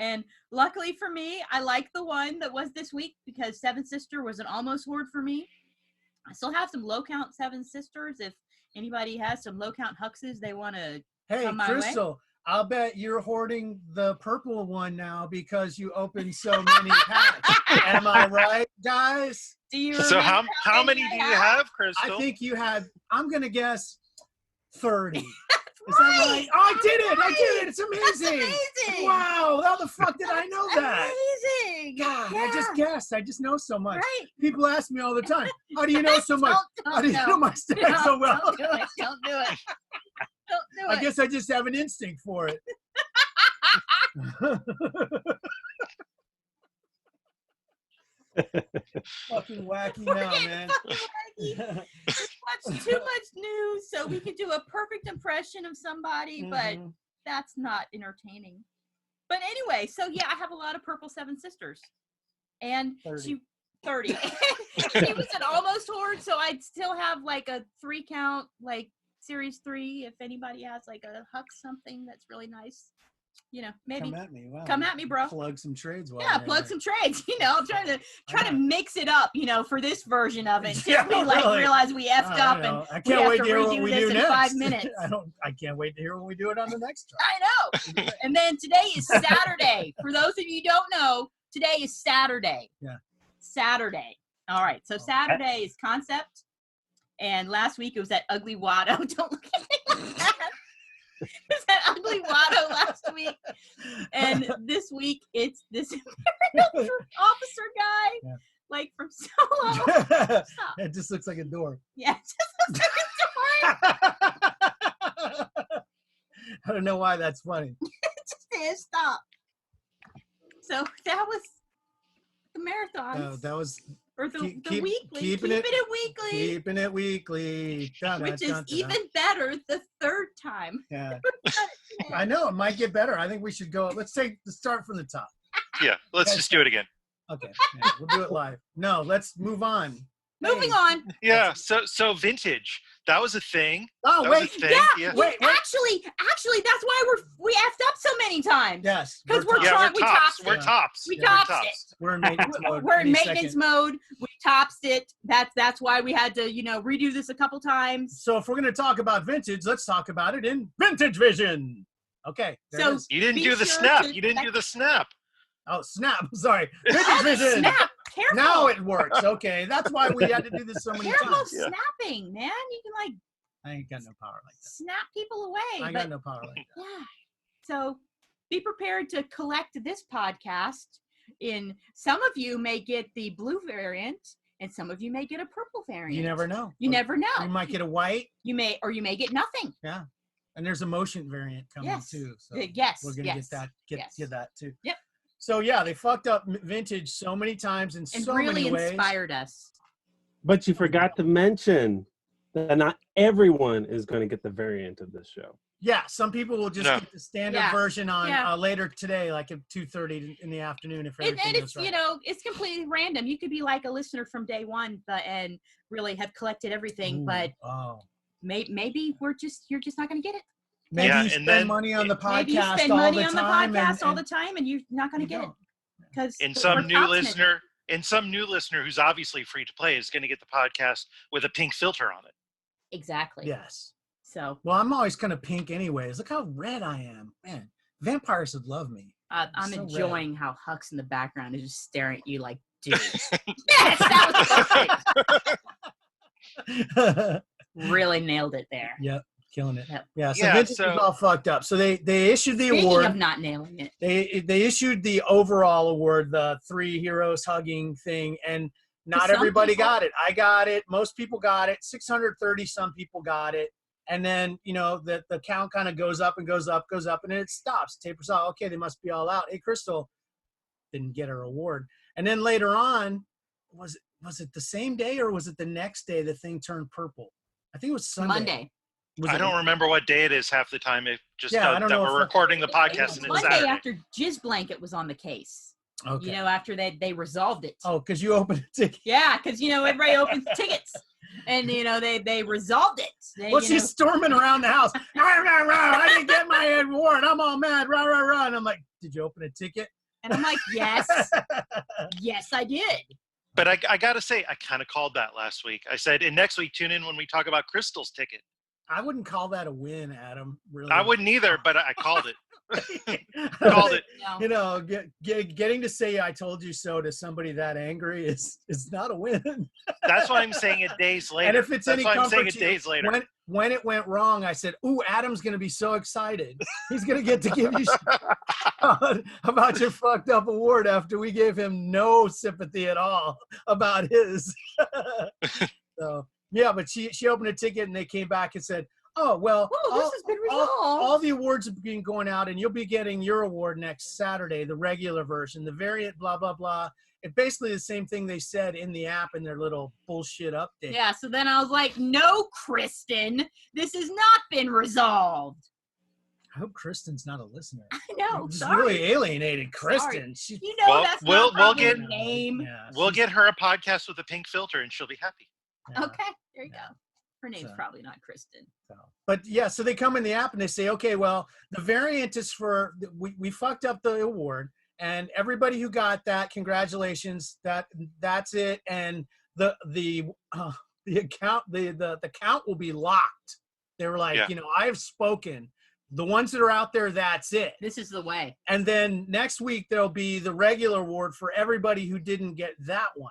And luckily for me, I like the one that was this week because Seven Sister was an almost horde for me. I still have some low count Seven Sisters. If anybody has some low count Huxes they want to come my way. Crystal, I'll bet you're hoarding the purple one now because you opened so many packs. Am I right, guys? Do you So remember how many do you have, Crystal? I think you had, I'm going to guess 30. Is right. that right? Oh, I did it. It's amazing. That's amazing. Wow. How the fuck did I know that? Amazing. God, I just guessed. I just know so much. Right. People ask me all the time, how do you know so much? How do you know my stack No, so well? Don't do it. Don't do it. Don't do it. I guess I just have an instinct for it. Fucking wacky now, man. Just watch too much news so we could do a perfect impression of somebody, but that's not entertaining. But anyway, so yeah, I have a lot of purple Seven Sisters. And 30. 30. She was an almost horde, so I'd still have like a 3 count, like Series 3, if anybody has like a Hux something that's really nice. You know, maybe Come at me. Wow. Come at me, bro. Plug some trades. Yeah, plug some trades. You know, I'm trying to mix it up. You know, for this version of it. Until we realize we effed up and I can't wait to hear what we do in next. 5 minutes. I can't wait to hear when we do it on the next try. I know. And then today is Saturday. For those of you who don't know, today is Saturday. Yeah. Saturday. All right. So Saturday is Concept, and last week it was that ugly Watto. Don't look at me like that. It was that ugly Watto last week, and this week it's this Imperial officer guy, like from Solo. It just looks like a door. Yeah, it just looks like a door. I don't know why that's funny. Just is. Stop. So that was the marathons. That was. Or the weekly. Keeping it weekly. Keeping it weekly. Which is even better the third time. Yeah. I know. It might get better. I think we should go. Let's start from the top. Yeah. Let's just do it again. Okay. Yeah, we'll do it live. No, let's move on. Moving on. Yeah. So vintage. That was a thing. Oh, that wait. Was a thing. Yeah. Wait. Actually, that's why we effed up so many times. Yes. Because we tops it. We're tops. We tops it. We're in maintenance mode. We're in maintenance mode. We tops it. That's why we had to, redo this a couple times. So if we're going to talk about vintage, let's talk about it in Vintage Vision. Okay. So you didn't do the snap. You didn't do the snap. Oh, snap. Sorry. Vintage Vision. Snap. Careful. Now it works. Okay. That's why we had to do this so many Careful times. snapping, man. You can I ain't got no power like that. Snap people away. I got no power like that. Yeah. So be prepared to collect this podcast. Some of you may get the blue variant, and some of you may get a purple variant. You never know. You never know. You might get a white. You may get nothing. Yeah. And there's a motion variant coming too. So yes. We're gonna get that too. Yep. So yeah, they fucked up vintage so many times in so really many ways. Inspired us. But you forgot to mention that not everyone is going to get the variant of this show. Yeah, some people will just get the standard version on later today, like at 2:30 in the afternoon. If everything goes right. It's completely random. You could be like a listener from day one, and really have collected everything. But maybe you're just not going to get it. Maybe you spend money on the podcast. Maybe you spend money on the podcast all the time, and you're not going to get it because some new listener who's obviously free to play is going to get the podcast with a pink filter on it. Exactly. Yes. So. Well, I'm always kind of pink anyways. Look how red I am, man. Vampires would love me. I'm so enjoying how Hux in the background is just staring at you like, dude. Yes, that was perfect. Really nailed it there. Yep. Killing it. Yep. Yeah. So vintage is all fucked up. So they issued the Speaking award. Of not nailing it. They issued the overall award, the 3 heroes hugging thing, and not everybody got it. I got it. Most people got it. 630 some people got it. And then, the count kind of goes up and goes up, and then it stops. Tapers out. Okay, they must be all out. Hey, Crystal didn't get her award. And then later on, was it the same day or was it the next day the thing turned purple? I think it was Sunday. Monday. I don't remember what day it is half the time. It just I don't know that we're recording the podcast and it's Monday Saturday. after Jizz Blanket was on the case. Okay. After they resolved it. Oh, because you opened a ticket. Yeah, because everybody opens tickets. And they resolved it. Well, she's storming around the house. Rah, rah, rah, I didn't get my award. I'm all mad. Rah, rah, rah. And I'm like, did you open a ticket? And I'm like, yes. Yes, I did. But I got to say, I kind of called that last week. I said, and next week, tune in when we talk about Christel's ticket. I wouldn't call that a win, Adam. Really, I wouldn't either, but I called it. Called it. No. Getting to say "I told you so" to somebody that angry is not a win. That's why I'm saying it days later. And if it's any comfort saying it to you, days later. when it went wrong, I said, "Ooh, Adam's gonna be so excited. He's gonna get to give you about your fucked up award after we gave him no sympathy at all about his." So yeah, but she opened a ticket and they came back and said, "Oh well, this has been resolved. All the awards have been going out, and you'll be getting your award next Saturday, the regular version, the variant, blah blah blah." It's basically the same thing they said in the app in their little bullshit update. Yeah. So then I was like, "No, Kristen, this has not been resolved." I hope Kristen's not a listener. I know. Just Sorry. really alienated Kristen. She, Well, that's we'll not get- her name. yeah, We'll get her a podcast with a pink filter, and she'll be happy. yeah. Okay, there you Yeah. go. Her name's So- probably not Kristen. But yeah, so they come in the app and they say, okay, well, the variant is for we fucked up the award, and everybody who got that, congratulations, that's it, and the account the count will be locked. They were like, Yeah. I have spoken. The ones that are out there, that's it. This is the way. And then next week there'll be the regular award for everybody who didn't get that one,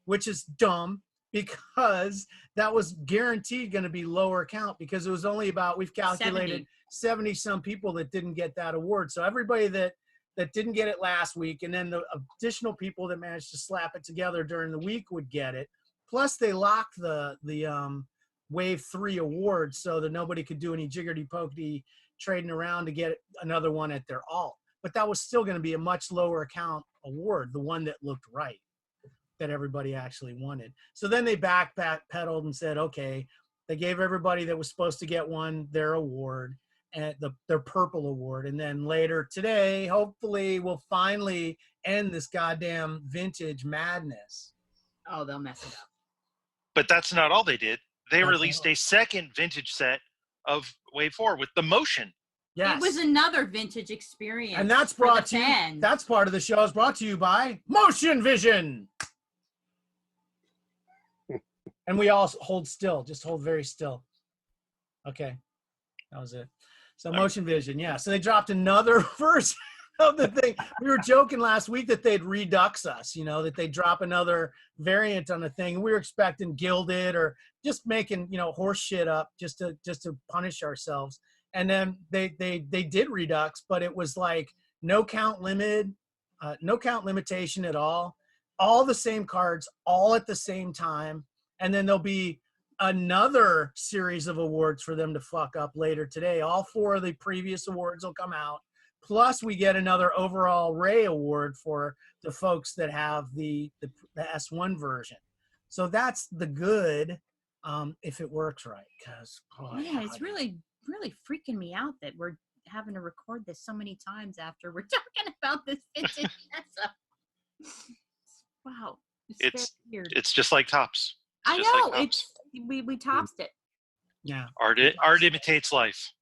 which is dumb because that was guaranteed going to be lower count because it was only about, we've calculated 70 some people that didn't get that award. So everybody that didn't get it last week, and then the additional people that managed to slap it together during the week would get it. Plus they locked the Wave 3 award so that nobody could do any jiggity-pokey trading around to get another one at their alt. But that was still going to be a much lower account award, the one that looked right, that everybody actually wanted. So then they backpedaled and said, okay, they gave everybody that was supposed to get one their award, and their purple award. And then later today, hopefully we'll finally end this goddamn vintage madness. Oh, they'll mess it up. But that's not all they did. They That's released a second vintage set of Wave 4 with the motion. Yes. It was another vintage experience. And that's for the brought to you, fans. that's part of the show is brought to you by Motion Vision. And we all hold still, just hold very still. Okay, that was it. So Motion Vision, yeah. So they dropped another version of the thing. We were joking last week that they'd redux us, that they'd drop another variant on the thing. We were expecting gilded or just making, horse shit up just to punish ourselves. And then they did redux, but it was like no count limitation at all the same cards, all at the same time. And then there'll be another series of awards for them to fuck up later today. All 4 of the previous awards will come out. Plus, we get another overall Ray award for the folks that have the S1 version. So that's the good, if it works right. Because it's really freaking me out that we're having to record this so many times after we're talking about this vintage mess up. Wow, it's very weird. It's just like Tops. I just know like Tops. we topped it. yeah. Art imitates life.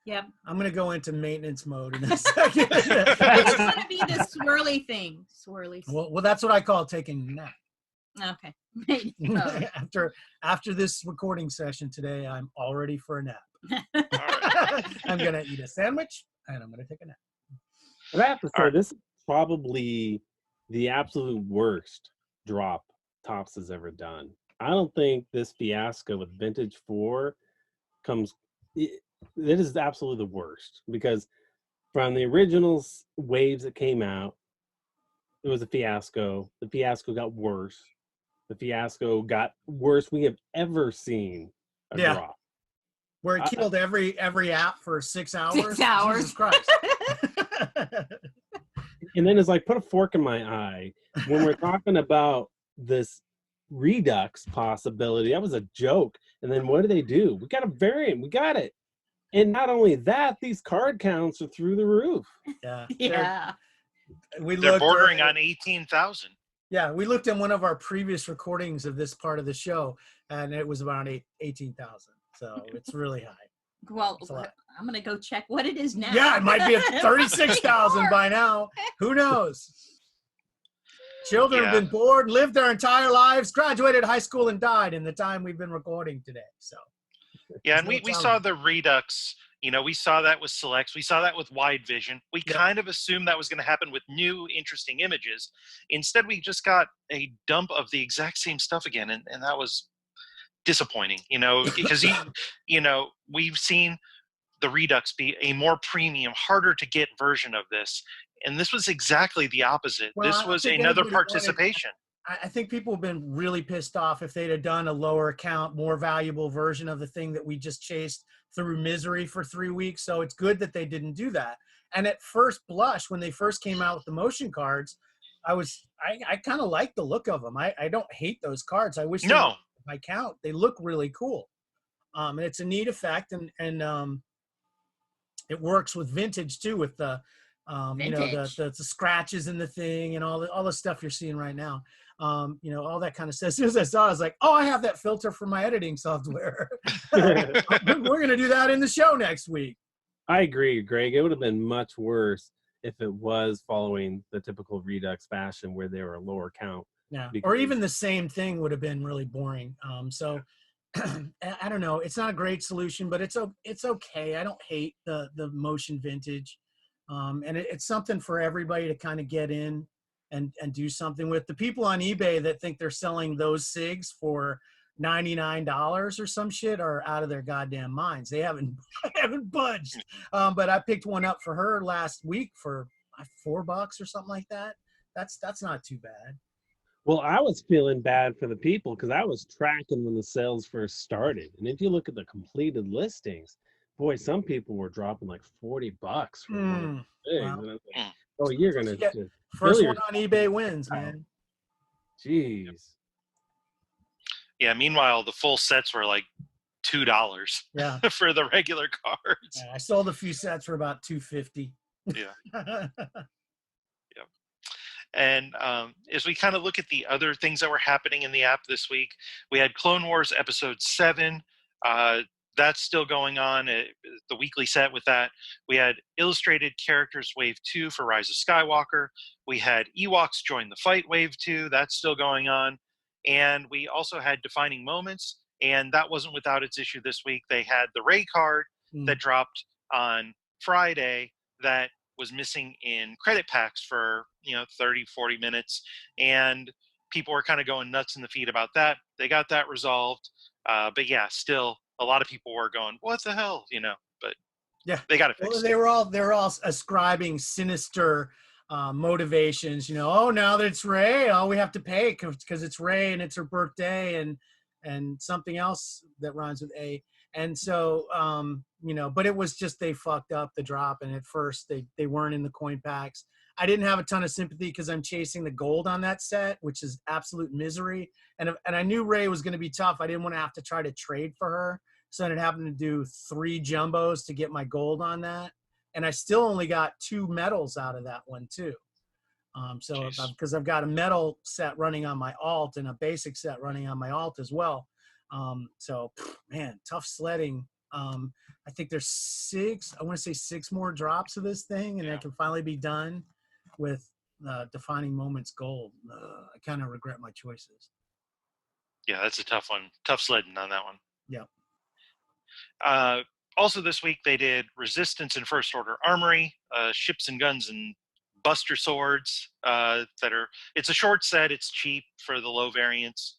Yep. I'm gonna go into maintenance mode in a second. It's gonna be the swirly thing. Swirly. well, that's what I call taking a nap. Okay. Maintenance mode. After this recording session today, I'm all ready for a nap. All right. I'm gonna eat a sandwich and I'm gonna take a nap. But I have to say, this is probably the absolute worst drop Tops has ever done. I don't think this fiasco with Vintage 4 comes... It is absolutely the worst, because from the original waves that came out, it was a fiasco. The fiasco got worse. The fiasco got worse we have ever seen a drop. Where it killed every app for 6 hours. 6 hours. Jesus Christ. And then it's like, put a fork in my eye when we're talking about this Redux possibility. That was a joke. And then what do? We got a variant. We got it. And not only that, these card counts are through the roof. Yeah. Yeah. They're bordering on 18,000. Yeah, we looked at one of our previous recordings of this part of the show, and it was around 18,000. So it's really high. Well, It's a lot. I'm gonna go check what it is now. Yeah, it might be at 36,000 by now. Who knows? Children have been born, lived their entire lives, graduated high school, and died in the time we've been recording today. So. Yeah, and we saw the Redux. We saw that with Selects. We saw that with Wide Vision. We kind of assumed that was going to happen with new, interesting images. Instead, we just got a dump of the exact same stuff again, and that was disappointing, because, we've seen the Redux be a more premium, harder to get version of this. And this was exactly the opposite. Well, this was another participation. I think people have been really pissed off if they'd have done a lower account, more valuable version of the thing that we just chased through misery for 3 weeks. So it's good that they didn't do that. And at first blush, when they first came out with the motion cards, I kind of like the look of them. I don't hate those cards. I wish my count, they look really cool. And it's a neat effect, and it works with vintage too, with the the scratches in the thing and all the stuff you're seeing right now. All that kind of stuff. As soon as I saw it, I was like, oh, I have that filter for my editing software. We're going to do that in the show next week. I agree, Greg. It would have been much worse if it was following the typical Redux fashion where they were a lower count. Yeah. Or even the same thing would have been really boring. So I don't know. It's not a great solution, but it's okay. I don't hate the motion vintage. And it's something for everybody to kind of get in and do something with. The people on eBay that think they're selling those SIGs for $99 or some shit are out of their goddamn minds. They haven't budged. But I picked one up for her last week for $4 or something like that. That's not too bad. Well, I was feeling bad for the people because I was tracking when the sales first started. And if you look at the completed listings, boy, some people were dropping like $40 for one. Wow. Oh, you're gonna just first one on eBay wins, man. Jeez. Yeah. Meanwhile, the full sets were like $2. Yeah. For the regular cards. Yeah, I sold a few sets for about $250. Yeah. And as we kind of look at the other things that were happening in the app this week, we had Clone Wars Episode 7. That's still going on, the weekly set with that. We had Illustrated Characters Wave 2 for Rise of Skywalker. We had Ewoks Join the Fight Wave 2. That's still going on. And we also had Defining Moments, and that wasn't without its issue this week. They had the Rey card that dropped on Friday that was missing in credit packs for 30, 40 minutes. And people were kind of going nuts in the feed about that. They got that resolved. But yeah, still a lot of people were going, what the hell, but yeah, they got to fix it. They were all ascribing sinister motivations, oh, now that it's Rey, we have to pay because it's Rey and it's her birthday and something else that rhymes with A. And so, but it was just, they fucked up the drop. And at first they weren't in the coin packs. I didn't have a ton of sympathy because I'm chasing the gold on that set, which is absolute misery. And I knew Rey was going to be tough. I didn't want to have to try to trade for her. So I ended up having to do 3 jumbos to get my gold on that. And I still only got 2 medals out of that one too. Because I've got a medal set running on my alt and a basic set running on my alt as well. Man, tough sledding. I think there's 6 more drops of this thing, and I can finally be done with Defining Moments Gold. I kind of regret my choices. Yeah, that's a tough one. Tough sledding on that one. Yeah. Also this week they did Resistance and First Order Armory, ships and guns and buster swords it's a short set. It's cheap for the low variants.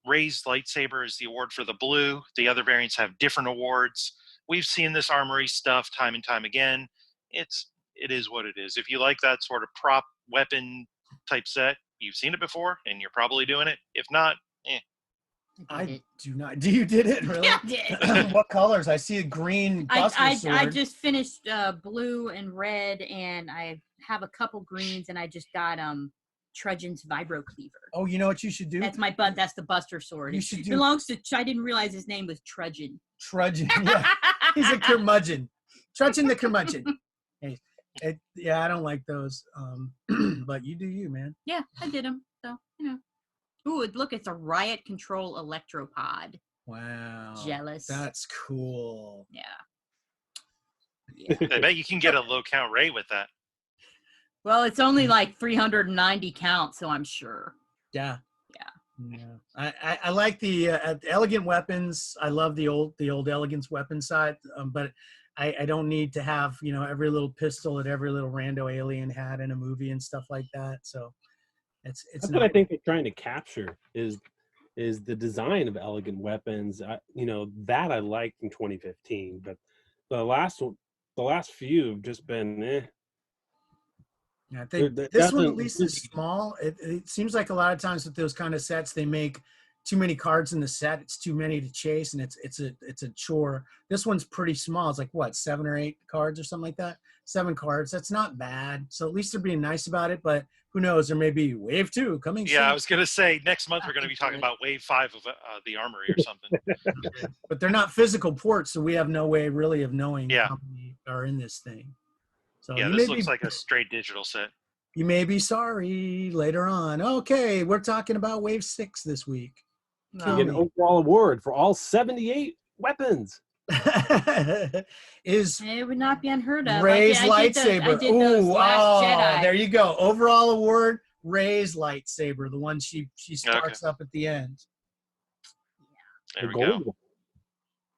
Rey's lightsaber is the award for the blue. The other variants have different awards. We've seen this armory stuff time and time again. It is what it is. If you like that sort of prop weapon type set, you've seen it before and you're probably doing it. If not, I do not. Do you did it really? Yeah, I did. What colors? I see a green buster sword. I just finished blue and red, and I have a couple greens, and I just got Trudgeon's Vibro Cleaver. Oh, you know what you should do? That's my Bunt. That's the Buster Sword. You should do. Belongs to. I didn't realize his name was Trudgeon. Trudgeon. Yeah, he's a curmudgeon. Trudgeon the curmudgeon. Hey, Yeah, I don't like those. But you do you, man. Yeah, I did them. So, Ooh, look, it's a Riot Control Electropod. Wow. Jealous. That's cool. Yeah. I bet you can get a low count ray with that. Well, it's only like 390 count, so I'm sure. Yeah. Yeah. Yeah. I like the elegant weapons. I love the old elegance weapon side, but I don't need to have every little pistol that every little rando alien had in a movie and stuff like that. So it's That's what I think they're trying to capture is the design of elegant weapons. That I liked in 2015, but the last few have just been Yeah, I think this one at least is small. It seems like a lot of times with those kind of sets, they make too many cards in the set. It's too many to chase, and it's a chore. This one's pretty small. It's like what, 7 or 8 cards or something like that. 7 cards. That's not bad. So at least they're being nice about it. But who knows? There may be wave 2 coming. Yeah, soon. I was gonna say next month we're gonna be talking about wave 5 of the armory or something. But they're not physical ports, so we have no way really of knowing Yeah. how many are in this thing. So Yeah, this looks like a straight digital set. You may be sorry later on. Okay, we're talking about Wave 6 this week. You get an overall award for all 78 weapons. Is it would not be unheard of. Ray's I lightsaber. did those Last Jedi. There you go. Overall award, Ray's lightsaber, the one she starts up at the end. There we go.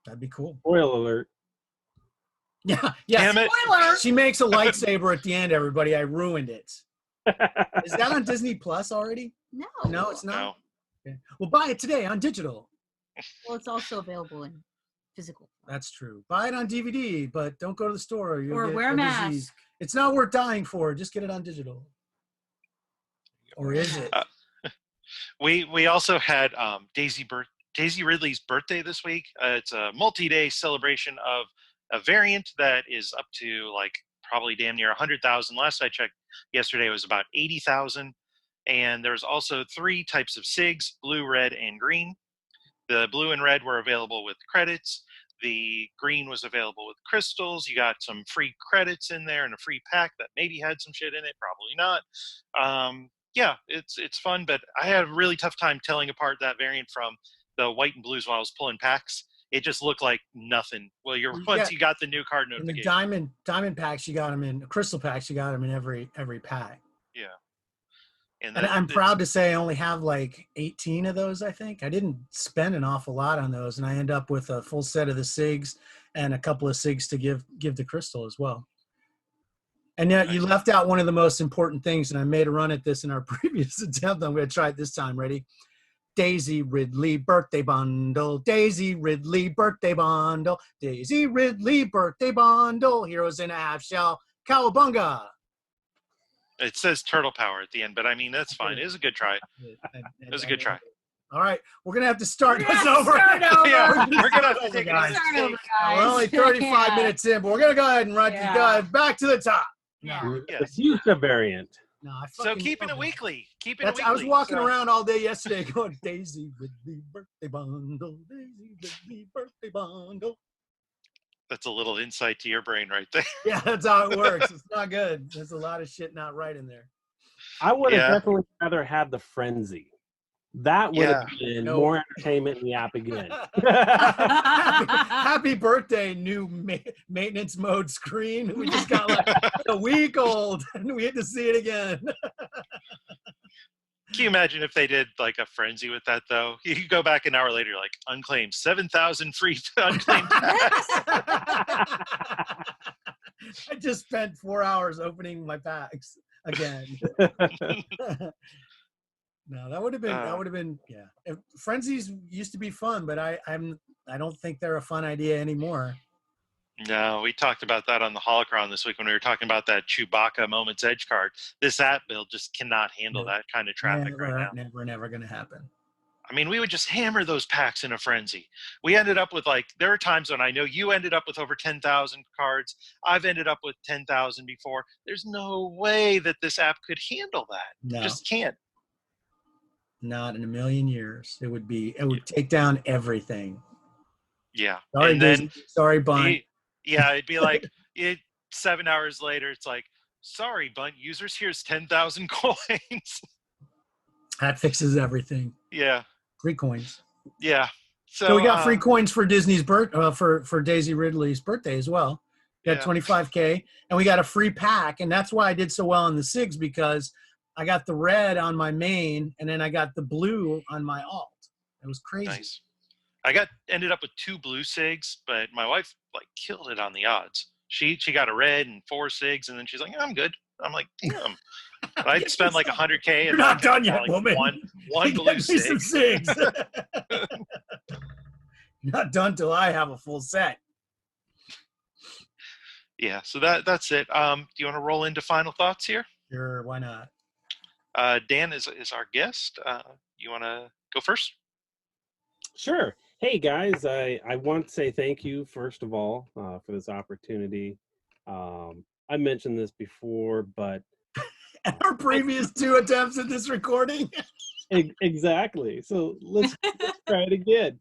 That'd be cool. Spoiler alert. Yeah. Damn it. Spoiler. She makes a lightsaber at the end, everybody. I ruined it. Is that on Disney Plus already? No, it's not. No. Okay. Well, buy it today on digital. Well, it's also available in physical. That's true. Buy it on DVD, but don't go to the store. Or wear a mask. It's not worth dying for. Just get it on digital. Or is it? We also had Daisy Ridley's birthday this week. It's a multi-day celebration of a variant that is up to like probably damn near 100,000. Last I checked yesterday, it was about 80,000. And there's also 3 types of SIGs, blue, red, and green. The blue and red were available with credits. The green was available with crystals. You got some free credits in there and a free pack that maybe had some shit in it, probably not. Yeah, it's fun, but I had a really tough time telling apart that variant from the white and blues while I was pulling packs. It just looked like nothing. Well, once you got the new card notification. In the diamond packs, you got them in crystal packs. You got them in every pack. Yeah. And I'm proud to say I only have like 18 of those, I think. I didn't spend an awful lot on those, and I end up with a full set of the SIGs and a couple of SIGs to give to Crystal as well. And now you left out one of the most important things, and I made a run at this in our previous attempt. I'm going to try it this time. Ready? Daisy Ridley birthday bundle. Daisy Ridley birthday bundle. Daisy Ridley birthday bundle. Heroes in a half shell. Cowabunga. It says turtle power at the end, but I mean, that's fine. It was a good try. It was a good try. All right. We're going to have to start this over. Yeah, we're going to have to take guys. it. We're only 35 minutes in, but we're going to go ahead and run back to the top. Yeah. The future variant. No, So keeping it weekly. I was walking around all day yesterday going, Daisy Ridley birthday bundle. Daisy Ridley birthday bundle. That's a little insight to your brain right there. Yeah, that's how it works. It's not good. There's a lot of shit not right in there. I would have definitely rather had the frenzy. That would have been more entertainment in the app again. Happy birthday, new maintenance mode screen. We just got like a week old, and we had to see it again. Can you imagine if they did like a frenzy with that, though? You could go back an hour later, like, unclaimed, 7,000 free unclaimed packs. I just spent 4 hours opening my packs again. No, that would have been, yeah. Frenzies used to be fun, but I don't think they're a fun idea anymore. No, we talked about that on the Holocron this week when we were talking about that Chewbacca Moments Edge card. This app build just cannot handle that kind of traffic right now. Never going to happen. I mean, we would just hammer those packs in a frenzy. We ended up with there are times when I know you ended up with over 10,000 cards. I've ended up with 10,000 before. There's no way that this app could handle that. No. Just can't. Not in a million years. It would take down everything. Yeah. Sorry, and then, Disney. Sorry, Bunt. Yeah, it'd be like 7 hours later, it's like, sorry, Bunt users, here's 10,000 coins. That fixes everything. Yeah. 3 coins. Yeah. So we got free coins for Disney's for Daisy Ridley's birthday as well. Got 25K, and we got a free pack, and that's why I did so well in the SIGs, because I got the red on my main, and then I got the blue on my alt. It was crazy. Nice. I ended up with 2 blue SIGs, but my wife like killed it on the odds. She got a red and 4 SIGs, and then she's like, I'm good. I'm like, damn. I'd spend like 100K. You're not done yet, like woman. One blue SIG. Some SIGs. You're not done till I have a full set. Yeah, so that's it. Do you want to roll into final thoughts here? Sure, why not? Dan is our guest. You want to go first? Sure. Hey guys, I want to say thank you first of all for this opportunity. I mentioned this before, but our previous 2 attempts at this recording. Exactly. So let's try it again.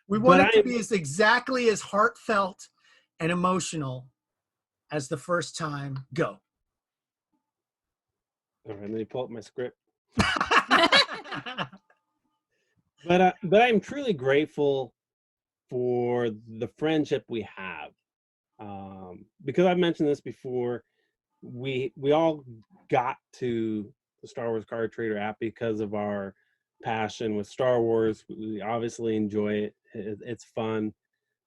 We want it to be exactly as heartfelt and emotional as the first time. Go. All right, let me pull up my script. But I'm truly grateful for the friendship we have, because I've mentioned this before. We all got to the Star Wars Card Trader app because of our passion with Star Wars. We obviously enjoy it. It's fun,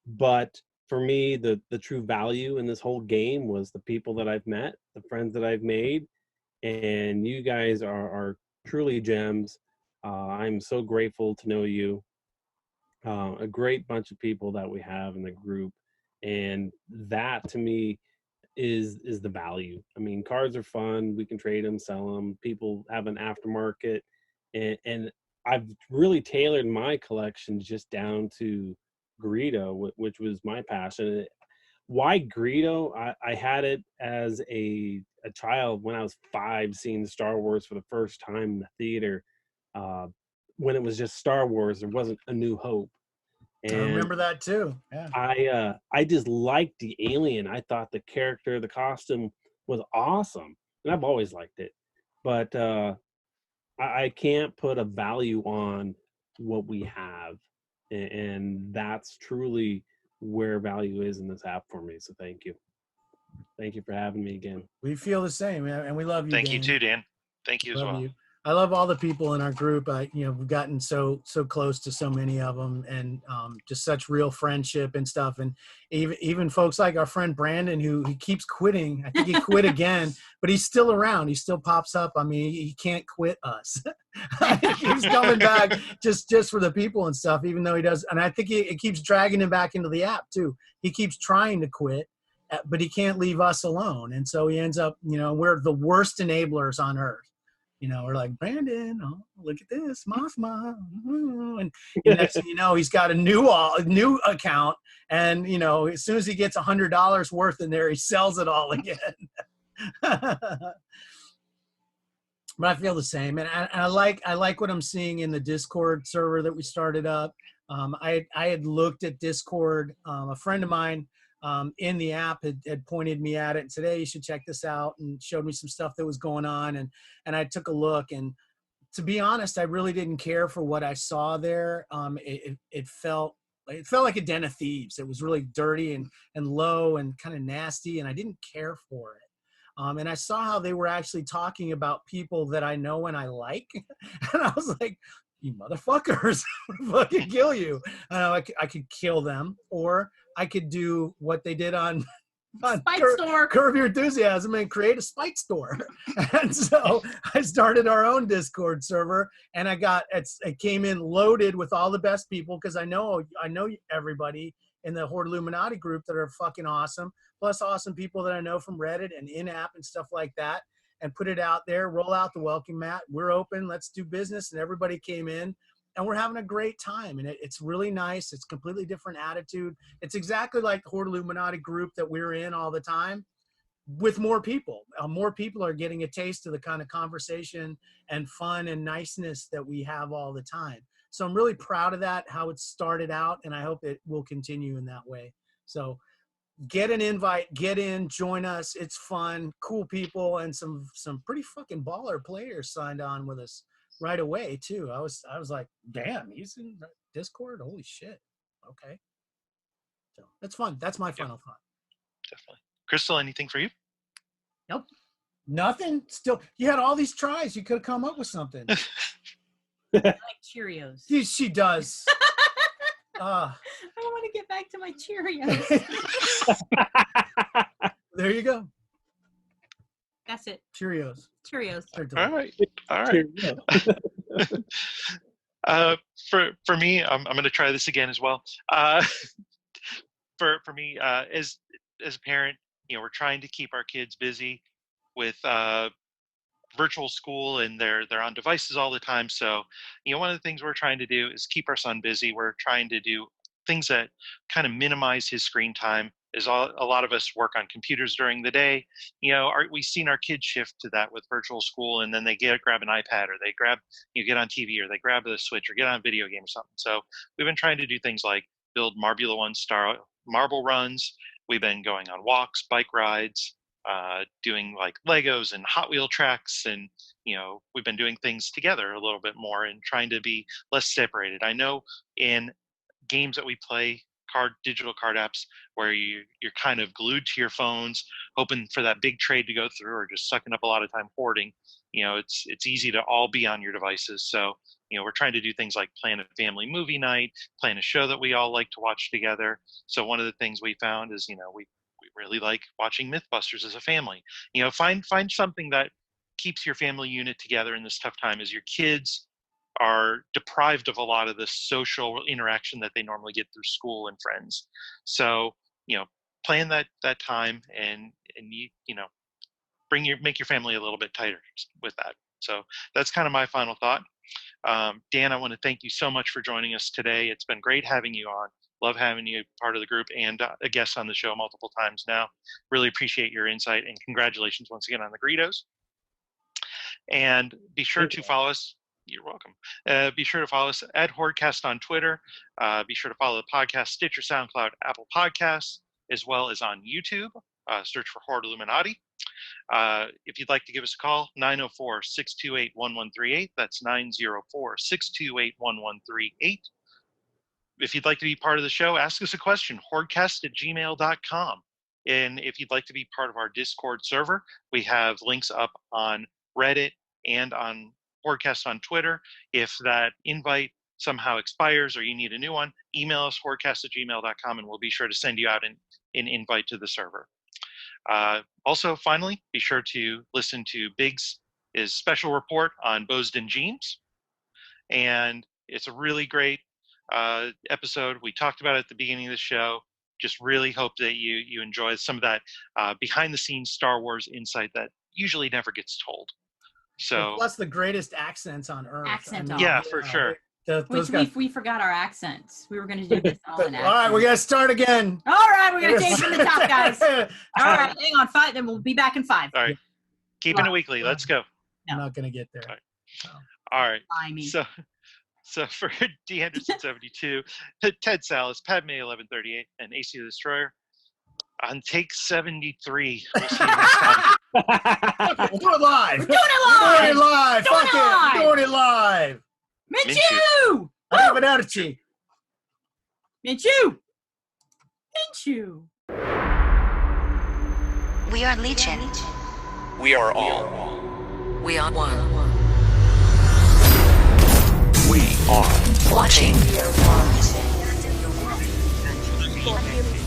but for me, the true value in this whole game was the people that I've met, the friends that I've made, and you guys are truly gems. I'm so grateful to know you. A great bunch of people that we have in the group, and that to me is the value. I mean, cards are fun. We can trade them, sell them. People have an aftermarket, and I've really tailored my collection just down to Greedo, which was my passion. Why Greedo? I had it as a child when I was 5, seeing Star Wars for the first time in the theater. When it was just Star Wars, there wasn't A New Hope. And I remember that too. Yeah. I just liked the alien. I thought the character, the costume was awesome, and I've always liked it. But I can't put a value on what we have, and that's truly where value is in this app for me. So thank you for having me again. We feel the same, and we love you. Thank Dan. you too, Dan. Thank you as well. I love all the people in our group. We've gotten so close to so many of them, and just such real friendship and stuff. And even folks like our friend Brandon, who he keeps quitting. I think he quit again, but he's still around. He still pops up. I mean, he can't quit us. He's coming back just for the people and stuff, even though he does. And I think it keeps dragging him back into the app too. He keeps trying to quit, but he can't leave us alone. And so he ends up, we're the worst enablers on earth. We're like, Brandon, oh, look at this, Mothma. And next thing you know, he's got a new account. And, as soon as he gets $100 worth in there, he sells it all again. But I feel the same. And I like what I'm seeing in the Discord server that we started up. I had looked at Discord. A friend of mine in the app had pointed me at it and said, hey, you should check this out, and showed me some stuff that was going on. And I took a look, and to be honest, I really didn't care for what I saw there. It felt like a den of thieves. It was really dirty and low and kind of nasty, and I didn't care for it. And I saw how they were actually talking about people that I know and I like. And I was like, you motherfuckers, fucking kill you. I could kill them, or I could do what they did on Curb Your Enthusiasm and create a spite store. And so I started our own Discord server, and it came in loaded with all the best people, because I know everybody in the HoardIlluminati group that are fucking awesome, plus awesome people that I know from Reddit and in-app and stuff like that. And put it out there, roll out the welcome mat. We're open, let's do business. And everybody came in, and we're having a great time. And it's really nice. It's completely different attitude. It's exactly like the HoardIlluminati group that we're in all the time, with more people. More people are getting a taste of the kind of conversation and fun and niceness that we have all the time. So I'm really proud of that, how it started out, and I hope it will continue in that way. So get an invite, get in, join us. It's fun, cool people, and some pretty fucking baller players signed on with us right away too. I was like, damn, he's in Discord. Holy shit. Okay. So it's fun. That's my final thought. Definitely. Christel, anything for you? Nope. Nothing. Still, you had all these tries. You could have come up with something. I like Cheerios. She does. I want to get back to my Cheerios. There you go. That's it. Cheerios. All right. For me, I'm going to try this again as well. For me, as a parent, we're trying to keep our kids busy with virtual school, and they're on devices all the time. So, one of the things we're trying to do is keep our son busy. We're trying to do things that kind of minimize his screen time. A lot of us work on computers during the day. We've seen our kids shift to that with virtual school, and then they grab an iPad, or they get on TV, or they grab the Switch, or get on a video game or something. So we've been trying to do things like build Marbula One style marble runs. We've been going on walks, bike rides, doing like Legos and Hot Wheel tracks, and we've been doing things together a little bit more and trying to be less separated. I know in games that we play, digital card apps, where you're kind of glued to your phones, hoping for that big trade to go through, or just sucking up a lot of time hoarding. It's easy to all be on your devices. So we're trying to do things like plan a family movie night, plan a show that we all like to watch together. So one of the things we found is we really like watching Mythbusters as a family. Find something that keeps your family unit together in this tough time, as your kids are deprived of a lot of the social interaction that they normally get through school and friends. So, plan that time and make your family a little bit tighter with that. So that's kind of my final thought. Dan, I want to thank you so much for joining us today. It's been great having you on. Love having you part of the group and a guest on the show multiple times now. Really appreciate your insight, and congratulations once again on the Greedos. And be sure to follow us. You're welcome. Be sure to follow us at HoardCast on Twitter. Be sure to follow the podcast, Stitcher, SoundCloud, Apple Podcasts, as well as on YouTube. Search for HoardIlluminati. If you'd like to give us a call, 904-628-1138. That's 904-628-1138. If you'd like to be part of the show, ask us a question, hoardcast@gmail.com. And if you'd like to be part of our Discord server, we have links up on Reddit and on HoardCast on Twitter. If that invite somehow expires or you need a new one, email us hoardcast@gmail.com, and we'll be sure to send you out an invite to the server. Also, finally, be sure to listen to Biggs' special report on Bosden Jeans. And it's a really great episode. We talked about it at the beginning of the show. Just really hope that you enjoy some of that behind the scenes Star Wars insight that usually never gets told. So plus the greatest accents on Earth. Yeah, for sure. We forgot our accents. We were going to do this all in accents. All right, we got to start again. All right, we're going to take from the top, guys. All right, hang on, 5. Then we'll be back in 5. All right, keeping it weekly. Let's go. I'm not going to get there. All right. So for D. Henderson 72, Ted Salas, Padme 1138, and AC the Destroyer, on take 73. We'll see you next time. We'll do it live. We're doing it live. Fuck it. We're doing it live. Minshew! Arrivederci. Minshew! We are Legion. We are all. We are one. We are Watching. watching.